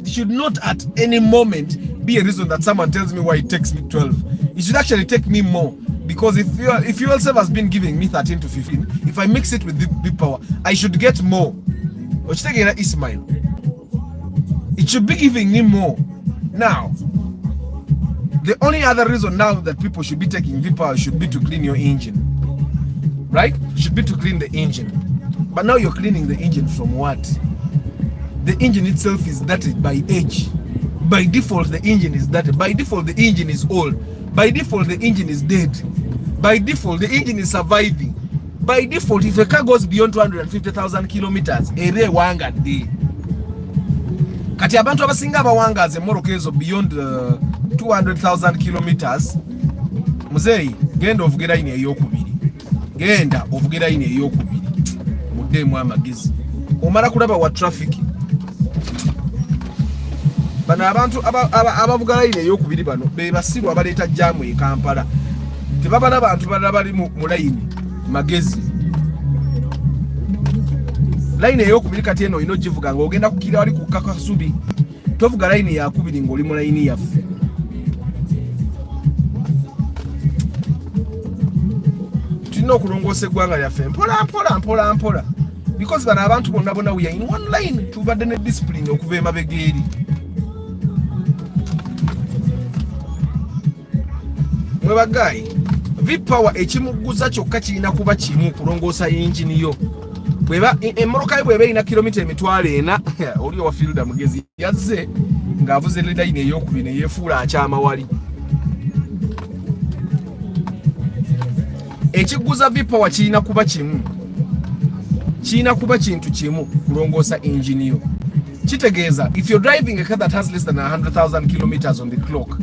should not at any moment be a reason that someone tells me why it takes me 12. It should actually take me more. Because if fuel save has been giving me 13 to 15, if I mix it with V power, I should get more. Ismail, it should be giving me more. Now, the only other reason now that people should be taking V-Power should be to clean your engine. Right? Should be to clean the engine. But now you're cleaning the engine from what? The engine itself is dirty by age. By default, the engine is dirty. By default, the engine is old. By default, the engine is dead. By default, the engine is surviving. By default, if a car goes beyond 250,000 kilometers, ere wanga di. Kati abantu abasinga abawangaze morokezo beyond 200,000 kilometers, muzeyi genda ovugera ine eyokubiri. Genda ovugera ine eyokubiri. Mudemu amagezi. Omala kulaba wa traffic. Bana abantu abavugala ine eyokubiri bano be basirwa baleta jamu e Kampala. Tebabala abantu bali mu line magezi. Line eyokubiri kati eno ino jivuga nga ogenda kukira wali kukaka subi. Tovuga line yakubiri ngoli mu line yaffe. Tulina okulongoosa eggwanga lyaffe mpola. Because bana abantu bonna we are in one line. Tubadde ne discipline okuva emabega eri. Mwebagayi V-Power ekimuguza kyokka kirina kuba kimu kulongoosa engine yo. Bweba emmoroka bweba ina kilomita emitwalo 4 oli wa fielder mugezi yazze ng'avuze line ey'okubiri ne yeefuula akyama wali. Ekiguza V-Power kirina kuba kimu. Kirina kuba kintu kimu kulongoosa engine yo. Kitegeeza if you're driving a car that has less than 100,000 kilometers on the clock,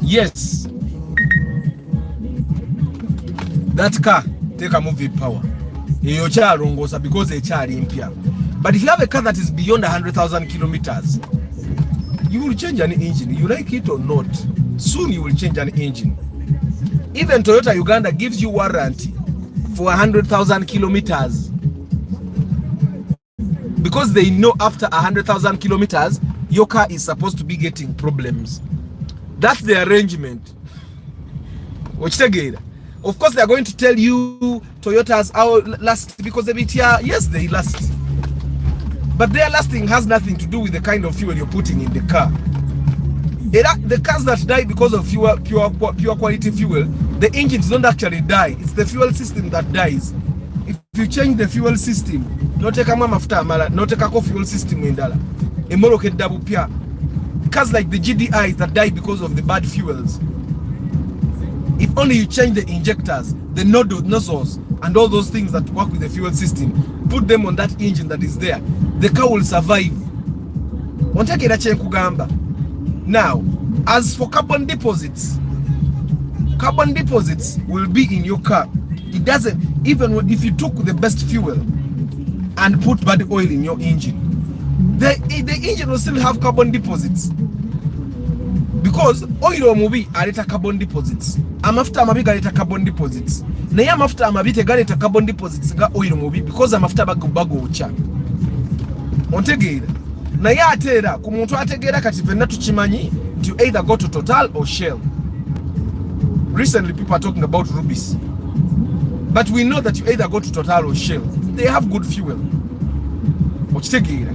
yes, that car take a movie power. Eyo kyalongoosa because ekyali mpya. But if you have a car that is beyond 100,000 kilometers, you will change an engine. You like it or not, soon you will change an engine. Even Toyota Uganda gives you warranty for 100,000 kilometers. Because they know after 100,000 kilometers, your car is supposed to be getting problems. That's the arrangement. Of course, they are going to tell you Toyotas last because they yes, they last. But their lasting has nothing to do with the kind of fuel you're putting in the car. The cars that die because of pure quality fuel, the engines don't actually die. It's the fuel system that dies. If you change the fuel system, not take a mafuta mala, not take a fuel system in Dala. Emoroke double pia. Cars like the GDIs that die because of the bad fuels. If only you change the injectors, the nozzles, and all those things that work with the fuel system, put them on that engine that is there, the car will survive. Now, as for carbon deposits will be in your car. It doesn't, even if you took the best fuel and put bad oil in your engine, the engine will still have carbon deposits. Because oil mubi aleta carbon deposits. Amafuta amabi galeta carbon deposits. Naye amafuta amabi tegaleta carbon deposits ga oil mubi because amafuta bagocha. Ontegeera. Naye atera ku muntu ategeera kati fenna tukimanyi you either go to Total or Shell. Recently people are talking about Rubis. But we know that you either go to Total or Shell. They have good fuel. Okitegeera.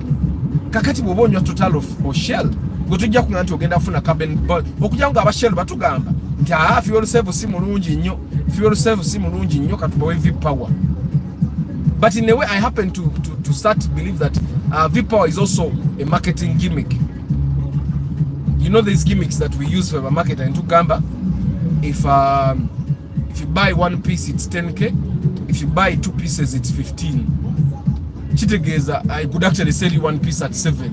Kakati bw'obonywa Total or Shell, gotujja kuŋŋamba nti ogenda kufuna carbon, okujja nga aba Shell batugamba nti fuel save si mulungi nnyo katubawe V-Power. But in a way, I happen to start to believe that V-Power is also a marketing gimmick. You know these gimmicks that we use for a market in Uganda. If you buy one piece, it's 10k. If you buy 2 pieces, it's 15. Chitegeza, I could actually sell you one piece at 7.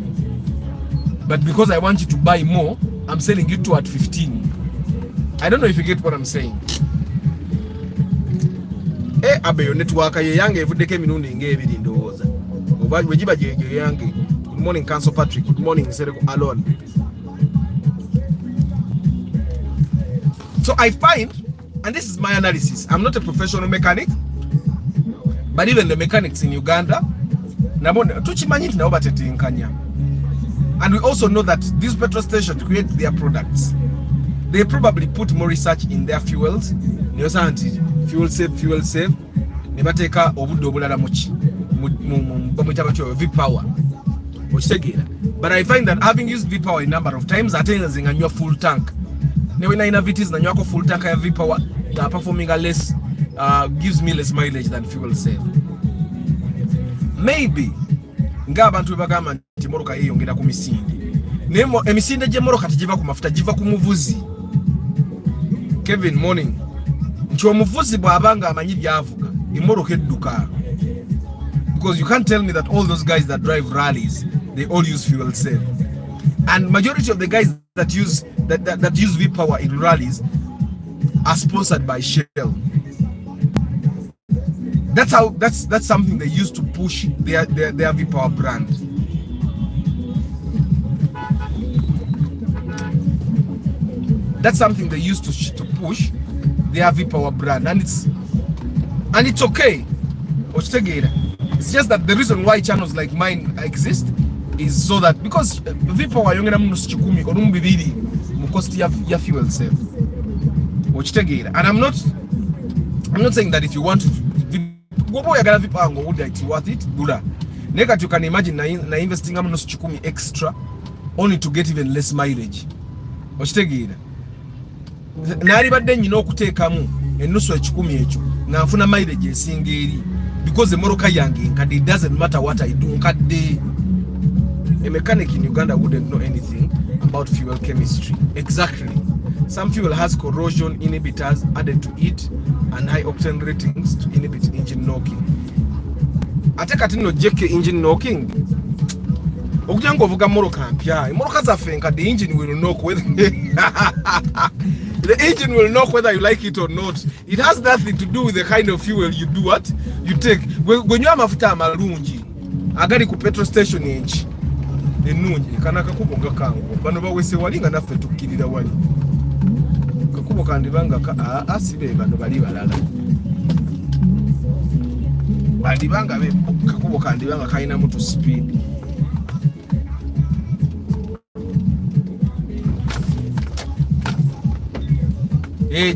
But because I want you to buy more, I'm selling you 2 at 15. I don't know if you get what I'm saying. abeyo network ye yange evuddeko emirundi ng'ebiri ndowooza oba bwe giba gye yange. Good morning Council Patrick, good morning Sereko Alon. So I find, and this is my analysis, I'm not a professional mechanic, but even the mechanics in Uganda, and we also know that these petrol stations create their products. They probably put more research in their fuels. Fuel save. Nebateka obudo obulala muchi V-Power. But I find that having used V-Power a number of times, attending a new full tank. When I have it, na full tank of V-Power, performing a less, gives me less mileage than fuel save. Maybe ngabantu bagamba nti moroka yeyongera ku misinde. Nemo emisinde je moroka tijiva ku mafuta jiva ku muvuzi. Kevin morning. Nti omuvuzi bwabanga amanyi byavuga, imoroka edduka. Because you can't tell me that all those guys that drive rallies, they all use fuel save. And majority of the guys that use V-Power in rallies are sponsored by Shell. That's something they use to push their V-Power brand. That's something they use to push their V-Power brand, and it's okay. It's just that the reason why channels like mine exist is so that because V-Power yongera muno sichikumi olumbi bibiri mu cost ya fuel save. And I'm not saying that if you want to go yagala V-Power ngo would it's worth it bula. Neka you can imagine na investing muno sichikumi extra only to get even less mileage. Ochitegera. Nali badde nyina okuteekamu ennusu ekikumi ekyo nga nfuna mileage esinga eri because the moroka yange nkadde, it doesn't matter what I do nkadde. A mechanic in Uganda wouldn't know anything about fuel chemistry. Exactly. Some fuel has corrosion inhibitors added to it and high octane ratings to inhibit engine knocking. Ate kati no jeke engine knocking. Okujango ovuga moroka mpya. Moroka zaffe nkadde the engine will knock whether the engine will knock whether you like it or not. It has nothing to do with the kind of fuel you do what you take. When you have mafuta amalungi agali ku petrol station enchi enungi kana kakubo ngakango bano bawese walinga naffe tukirira wali kakubo kandi banga asibe bano bali balala bali banga be kakubo kandi banga kaina mutu speed.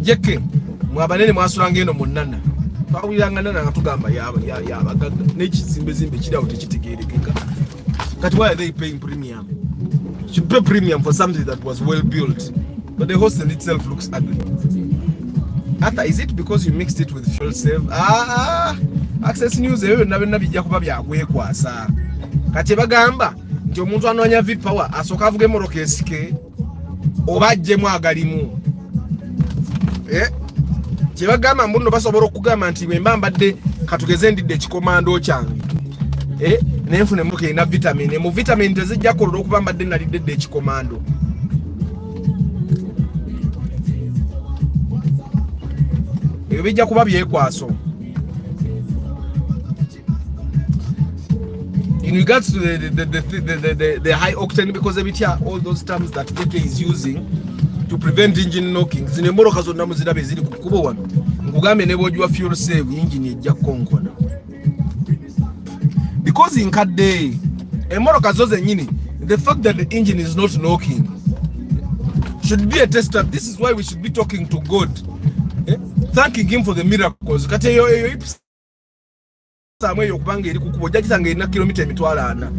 Jeke mwabanene mwasulanga eno munana pawulanga nana ngatugamba ya bagaga n'ekizimbe kirawo tekitegeerekeka. But why are they paying premium? You should pay premium for something that was well built, but the hostel itself looks ugly. Arthur, is it because you mixed it with fuel save? Access News eyo nabena bijja kuba byakwekwaasa. Kati bagamba nti omuntu anoonya V-Power asooka avuge moroka esike oba ajjemu agalimu. Kyebagamba mbuno basobola okugamba nti bwe mbambadde katugeze ndidde ekikomando kyange nenfune mmotoka ina vitamin mu vitamin tezijja kulola okuba mbadde nalidde ekikomando. Ebyo bijja kuba byekwaso. In regards to the high octane, because all those terms that DK is using to prevent engine knocking, zine moroka zonna muzirabe ziri ku kubo wano ngugambe ne bw'ogiwa fuel save engine ejja konkona. Because in kadde emoroka zo zennyini, the fact that the engine is not knocking should be a test of. This is why we should be talking to God, thanking him for the miracles. Kati eyo samwe yokubanga eri kukubo jagitanga ina kilomita emitwalo 4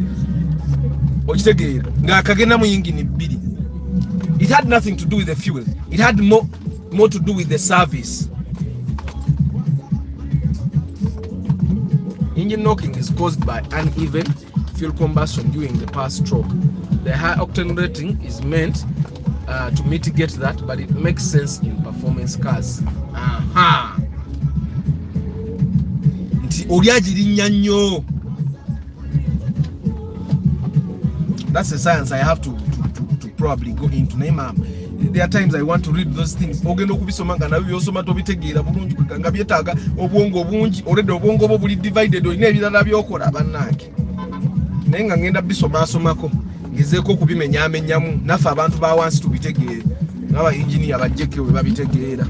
okitegeera nga kagenda mu engine bbiri. It had nothing to do with the fuel. It had more to do with the service. Engine knocking is caused by uneven fuel combustion during the power stroke. The high octane rating is meant to mitigate that, but it makes sense in performance cars. That's the science I have to probably go into. there are times I want to read those things. Ogenda okubisoma nga nabyo byosoma tobitegeera bulungi nga byetaaga obwongo bungi already obwongo bwo buli divided olina ebirala byokola bannange naye nga ngenda bisomako ngezeeko okubimenyamenyamu naffe abantu ba wansi tubitegeere ngaba engineer bajjeke we babitegeera.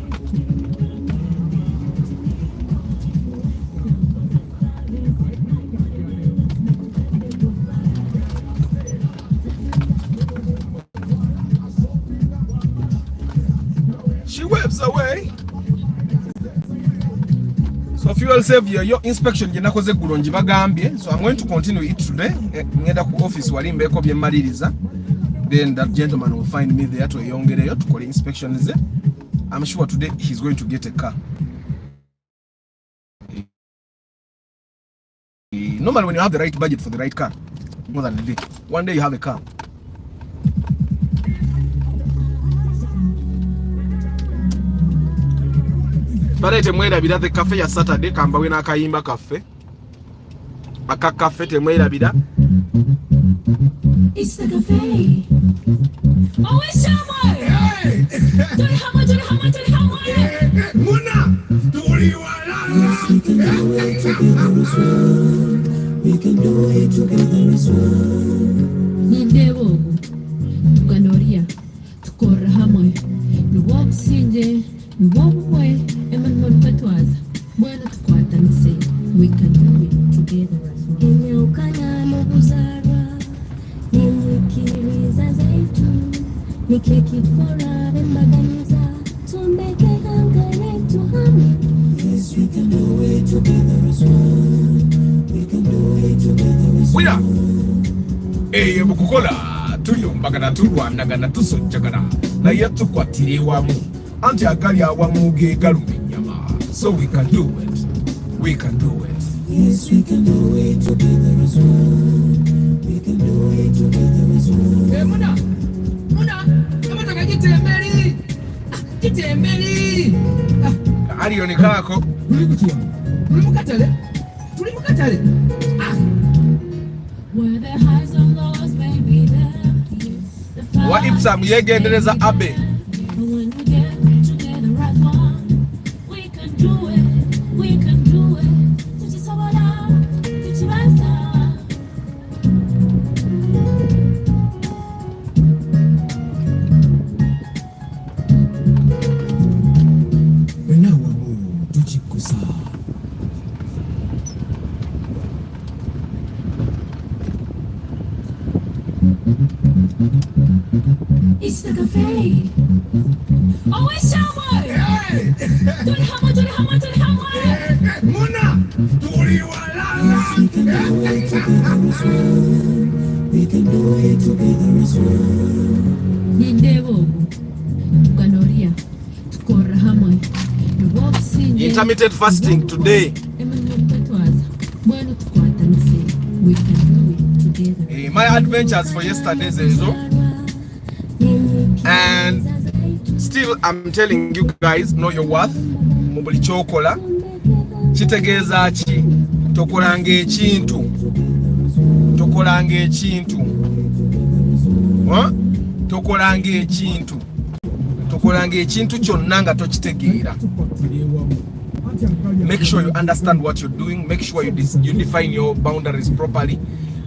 She waves away. So fuel savior, your inspection jenakoze gulonji bagambye. So I'm going to continue it today. Ngenda ku office wali mbeko bye maliriza. Then that gentleman will find me there to yongereyo to call inspection ze. I'm sure today he's going to get a car. Normally when you have the right budget for the right car, more than a day, one day you have a car. Bale temwerabira the cafe ya Saturday kamba we nakayimba cafe aka cafe temwerabira. It's the cafe. Oh, it's Shamway. Hey. Tuli hamwe. Muna, tuli walala. We can do it together as one. Nindebo, Uganda, tukora hamwe. Nuwabu sinje, nuwabu we, eman patwaza. Mwana tukwata nse. We can do it together as one. Imeukana mubuzarwa. Nimikiriza zetu. Nikeki forever maganiza. Tumbeke hanga yetu hamwe. Yes, we can do it together as one. We can do it together as one. Wira! Eye bukukola. Tuyumbagana turwanagana tusojjagana. Naye tukwatire wamu. Anti agali awamu ge galuminyama. So we can do it. We can do it. Yes, we can do it together as one. We can do it together as one. Hey, Muna! Kamataka jitembeli! Jitembeli! Aliyo nikako. Tulimukatale? Where the highs and lows may be there. Wa ipsam yegendereza abe. When we get together as one, we can do it. We can do it. Tuchisobala, tuchibasa. It's the cafe. Oh, it's Shamway. Hey. Tuli hamwe. Muna, tuli walala. We can do it together as one. Nindebo, Uganda, tukora hamwe. Intermittent fasting today. My adventures for yesterday's and still I'm telling you guys, know your worth. Mubuli chokola kitegeeza ki tokolanga ekintu tokolanga ekintu kyonna nga tokitegeera. Make sure you understand what you're doing. Make sure you define your boundaries properly.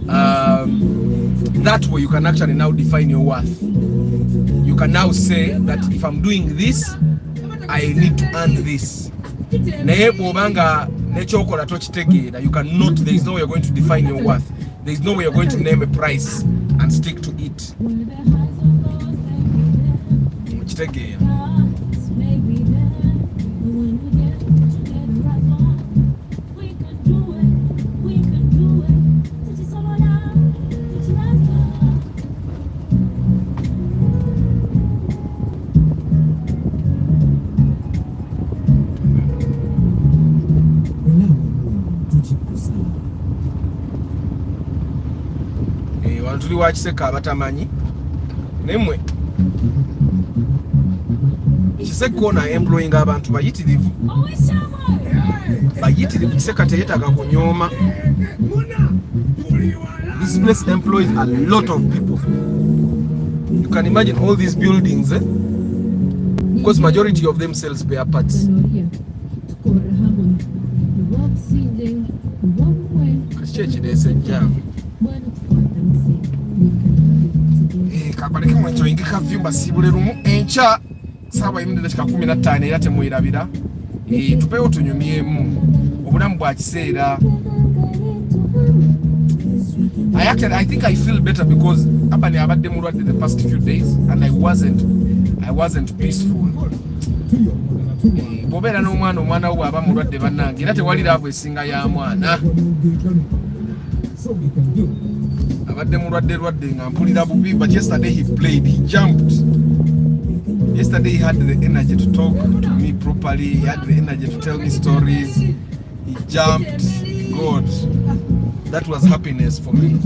That way you can actually now define your worth. You can now say that if I'm doing this, I need to earn this. Naye bw'obanga nekyokola tokitegeera, you cannot, there is no way you're going to define your worth. There is no way you're going to name a price and stick to it. Mukitegeera. Tuli wakiseka abatamanyi nemwe kisekona employing abantu bayitirivu kiseka teyetaga kunyoma. This place employs a lot of people. You can imagine all these buildings because majority of them sell spare parts. Kabaleke mwencho ingika vyumba sibule rumu encha sawa imende dakika 15 era temwirabira tupewo tunyumyemu obulamu bwa kiseera. I think I feel better because abani abadde mulwadde the past few days and I wasn't peaceful. Bobeera n'omwana wo aba mulwadde bannange era tewali laavu esinga ya mwana. Abadde mulwadde nga mpulira bubi, but yesterday he played, he jumped. Yesterday he had the energy to talk to me properly, he had the energy to tell me stories, he jumped. God, that was happiness for me.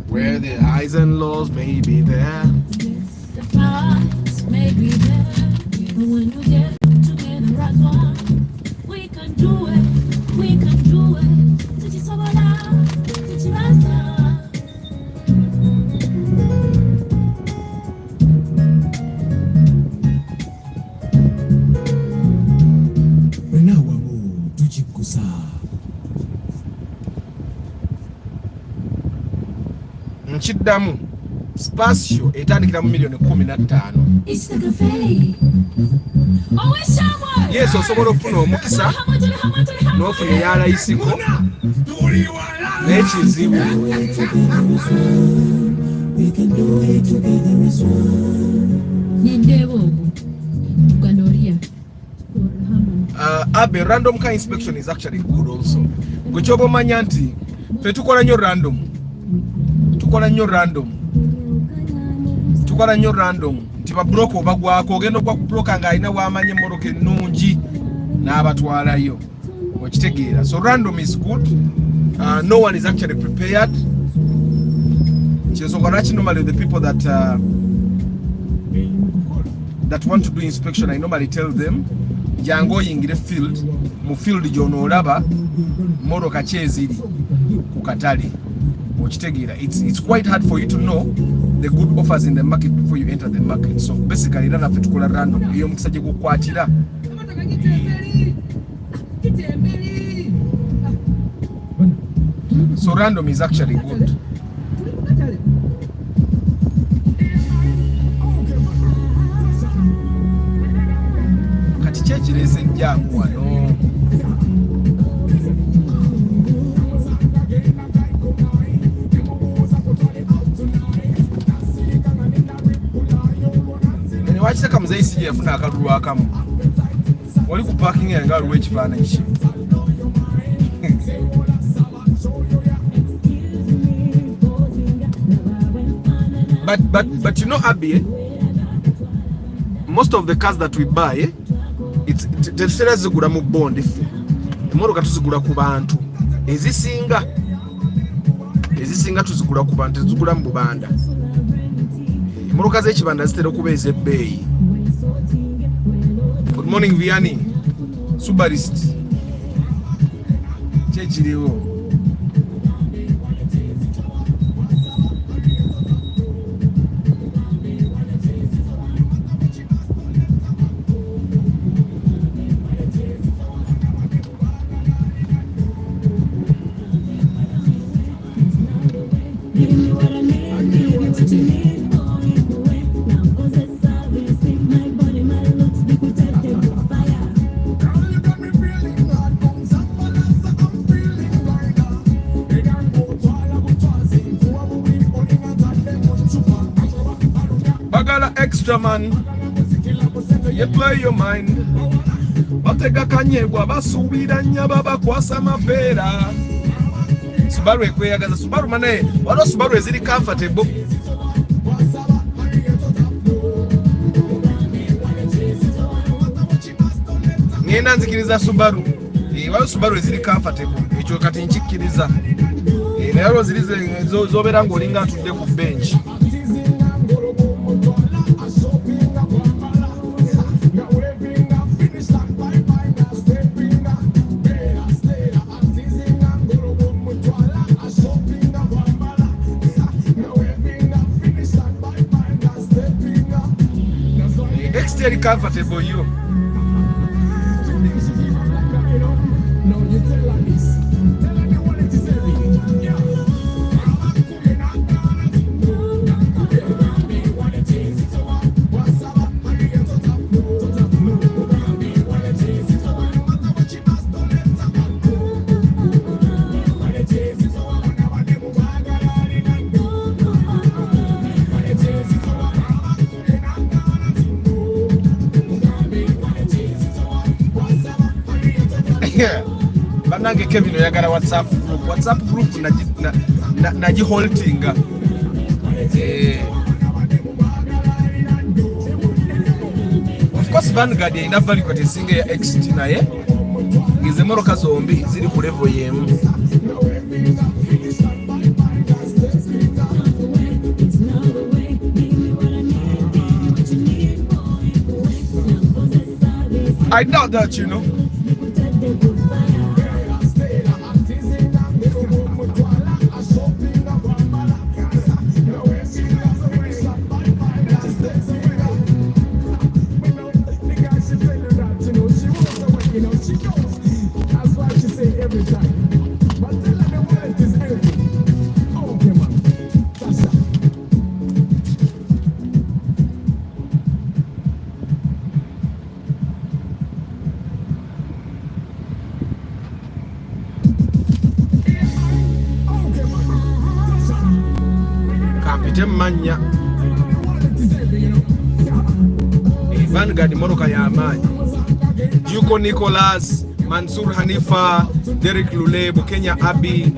Where the highs and lows may be there, the flowers may be there, but when you get together as one, we can do it, we can do it. Nchiddamu spatio etandikira mu milioni 15. Yes, osobola okufuna omukisa n'ofuna eyalayisiko n'ekizibu. Abe, random car inspection is actually good also. Gwe kyoba omanya nti fe tukola nnyo random nti babulooka obagwako ogenda okwa kubulooka ng'alina wamanya emmoloka ennungi n'abatwalayo okitegeera. So random is good. No one is actually prepared. Normally the people that want to do inspection, I normally tell them jangu oyingire field, mu field gy'onoolaba mmoloka ki eziri ku katale okitegeera. It's quite hard for you to know the good offers in the market before you enter the market. So basically era naffe tukola random eyo omukisa gye gukwatira. So random is actually good. Kati kyekirese jangu wano. Wakiseka muzeisi yafuna akalulu akamu. Oli ku parking yange aliwo ekifaananyi kye. But you know, Abby, most of the cars that we buy, tetusera zigula mu bondi ffe. Emmoloka tuzigula ku bantu. Ezisinga tuzigula ku bantu, tuzigula mu bubanda. Emmoloka z'ekibanda zitera okuba ez'ebbeeyi. Good morning Vianney, Subarist. Kyekiriwo. Extra man, you play your mind. Batega kanyegwa basubira nyaba bakwasa mapera. Subaru ekweyagaza Subaru mane wano Subaru eziri comfortable. Ngenda nzikiriza Subaru. Wano Subaru eziri comfortable. Ekyo kati nchikiriza. Nayo zirize zobera ng'olinga atudde ku bench. very comfortable you. Banange Kevin oyagala WhatsApp group naji haltinga. Of course Vanguard ina value kwa tesinga ya exit naye ngize moroka zombi ziri ku level yemu. I doubt that, you know. Manya Vanguard moroka ya amani. Yuko Nicholas, Mansur Hanifa, Derek Lulebo, Kenya Abi,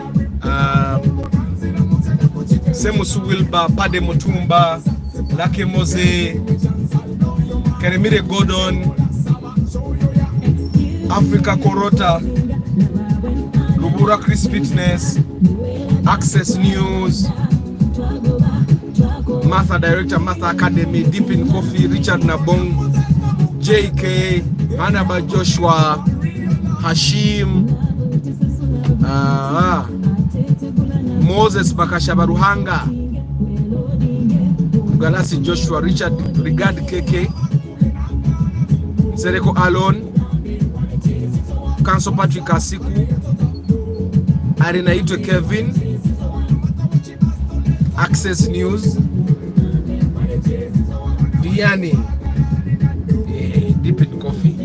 Semusu Wilba, Pade Mutumba, Lake Mose, Keremire Gordon, Africa Korota, Lubura Chris Fitness, Access News, Martha Director, Martha Academy, Deep in Coffee, Richard Nabong, JK, Anaba Joshua, Hashim, Moses Bakashabaruhanga, Galasi Joshua, Richard Rigard KK, Sereko Alon, Council Patrick Asiku, Arena Ito Kevin, Access News, Vianney, Deep in Coffee.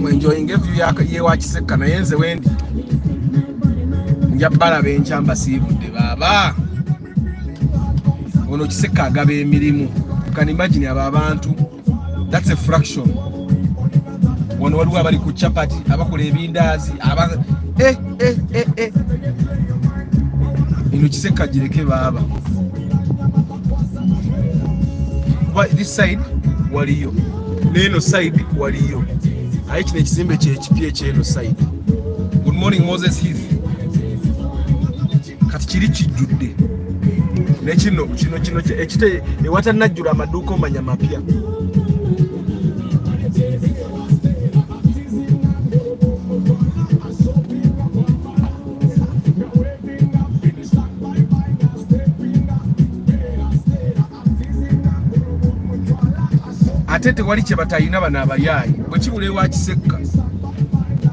Enjoying every year watch second yenze wendi. Njabala benchamba sibude baba. Ono kiseka agabe emirimu. You can imagine aba abantu. That's a fraction. Ono waliwo abali ku chapati, abakola ebindazi, ino kiseka jireke baba. This side waliyo, neno side waliyo. Aichi nekizimbe kye eno side. Good morning Moses Heath. Kati kiri kijjudde. Ne kino ekite ewata najjula amaduuka omanya mapya. Atete wali kye batayina bana abayaayi bwe kibula ewa kiseka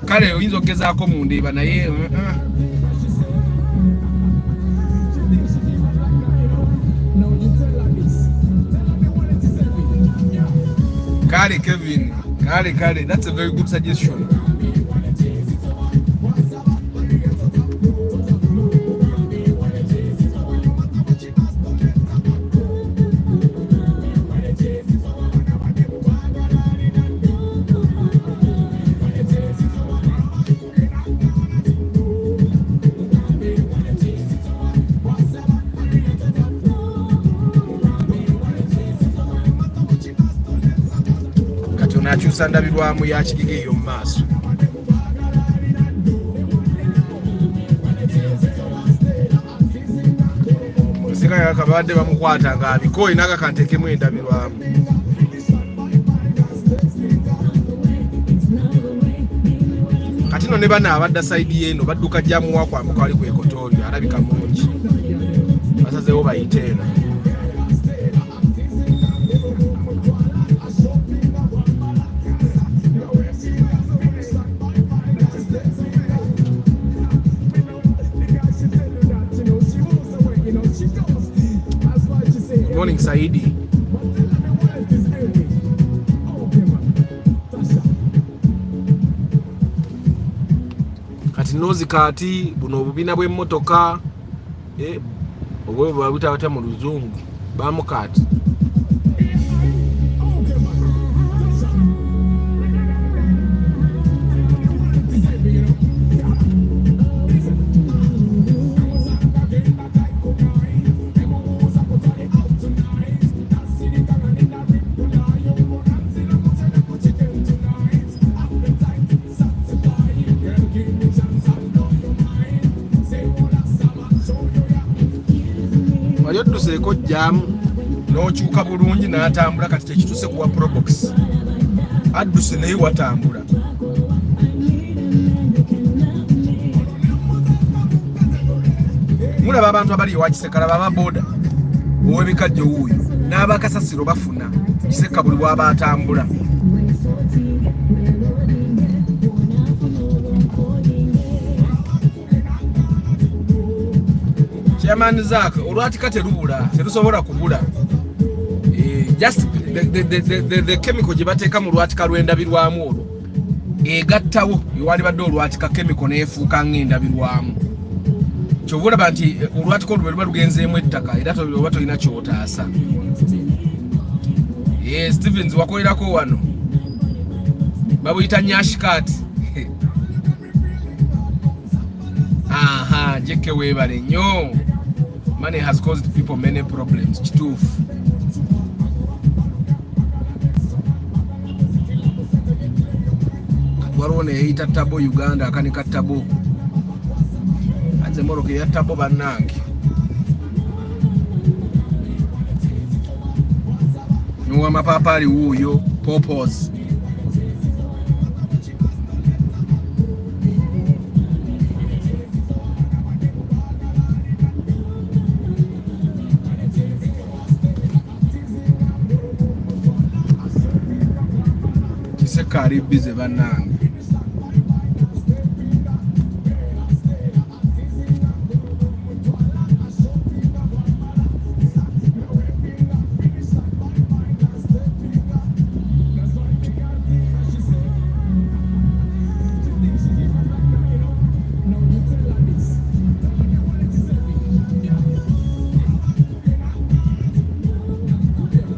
kale oyinza okugezaako mu ndeeba naye kale Kevin kale that's a very good suggestion. Nakyusa ndabirwamu ya kigige eyo mu maaso. Musika yakabadde bamukwata nga abikoyi n'akakantekemu endabirwamu. Kati no ne bana abadda side yeno badduka jamuwa kwambuka ali ku ekotorio alabika mungi. Basazeewo bayite eno. morning Saidi. Kati nozi kati buno obubina bw'emmotoka obwo babita mu luzungu bamukati. Ko jam n'okyuka bulungi n'atambula kati kyekituse kuwa probox adduse naye watambula. Mulaba abantu abali ewakisekala baba boda ow'ebikajjo wuuyo n'abakasasiro bafuna kiseka buli bw'aba atambula. Chairman Zak olwatika terubula terusobola kubula just the chemical gye bateeka mu lwatika lw'endabirwamu olwo egattawo ewali badde olwatika chemical neefuuka ng'endabirwamu. Kyova olaba nti olwatika olwo luba lugenzeemu ettaka era oba tolina kyotaasa. Stevens wakolerako wano babuyita nyashikati. Aha, jeke weebale nnyo. Money has caused people many problems. Kituufu. Waliwo neeyita tabo Uganda akanika tabo. Anze moroke ya tabo bannange. Nuwa mapapali wuuyo popos. Kari bize bannange.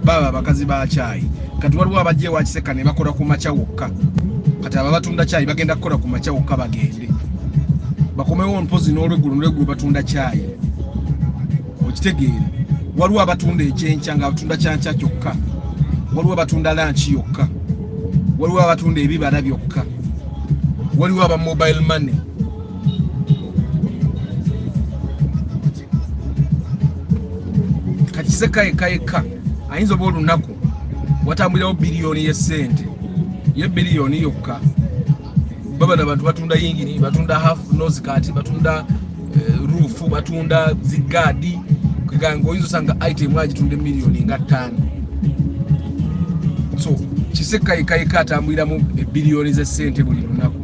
Baba bakazi ba chai kati waliwo abajje wakiseka ne bakola ku macha wokka. Kati aba batunda chai bagenda kukola ku macha wokka bagende bakomewo mpozi n'olweggulo batunda chai. Okitegeera waliwo abatunda ekyenkya nga batunda kyanca kyokka, waliwo abatunda lanchi yokka, waliwo abatunda ebibala byokka, waliwo aba mobile money. Kati seka eka ayinza oba olunaku watambulirawo biliyoni y'essente ye biliyoni yokka. Baba n'abantu batunda yingini, batunda half nose kati, batunda roof, batunda zigadi. Kuganga oyinza osanga item agitunda miliyoni nga 5. So kiseka eka atambuliramu biliyoni z'essente buli lunaku.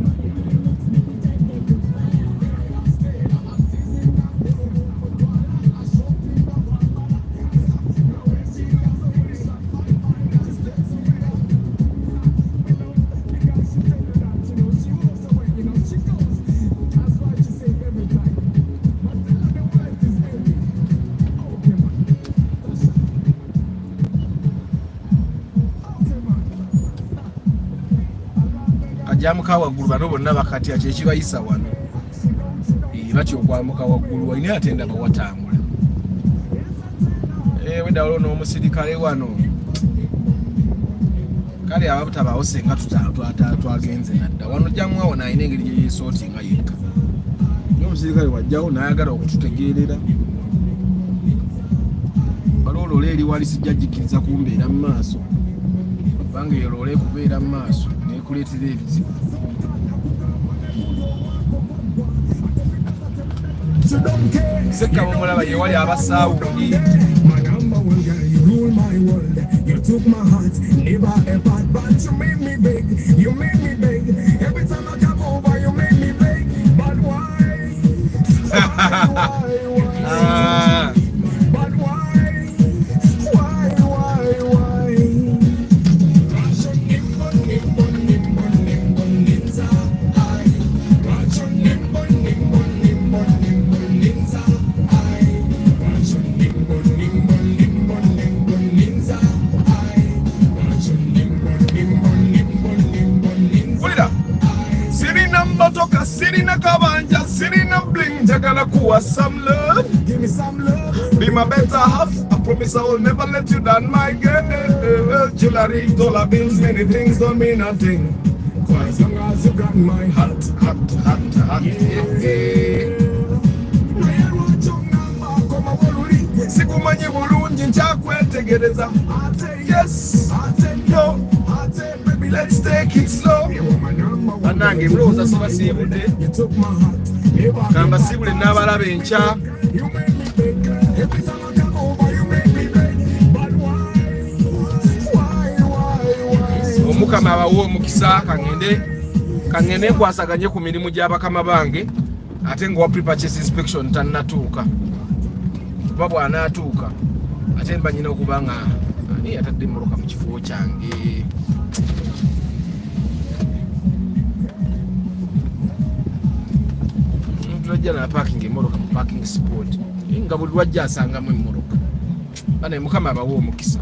Jamuka waggulu bano bonna bakatya kyekibayisa wano. Batyo okwamuka waggulu walina atenda bawatambula. Wenda waliwo n'omusirikale wano. Kale ababutabaawo senga twagenze nadda. Wano jamuwa wano alina engeri gye yeesootinga yekka. N'omusirikale wajjawo n'ayagala okututegeerera. Waliwo loole eri wali sijja jjikiriza kumbeera mu maaso. Kubanga eyo loole kubeera mu maaso. Kuleetera ebizibu. Seka mumulaba ye wali abasaawuli. njagala kuwa some love. Give me some love. Be my better half. I promise I will never let you down, my girl. Jewelry, dollar bills, many things don't mean a thing. As long as you got my heart, heart, heart, heart. Yeah. Sikumanyi bulungi nkyakwetegereza. Yes, no, baby, let's take it slow. Banange mloza sibasiibudde kamba siibule n'abalaba enkya. Omukama abawa omukisa kangende nkwasaganye ku mirimu gy'abakama bange ate nga wa pre-purchase inspection tannatuuka. Kuba bw'anaatuuka ate mba nyina okuba nga ani yatadde mmoloka mu kifo kyange. Tulajja na parking emmoloka mu parking spot nga buli lwajja asangamu emmoloka. Bana Mukama abawa omukisa.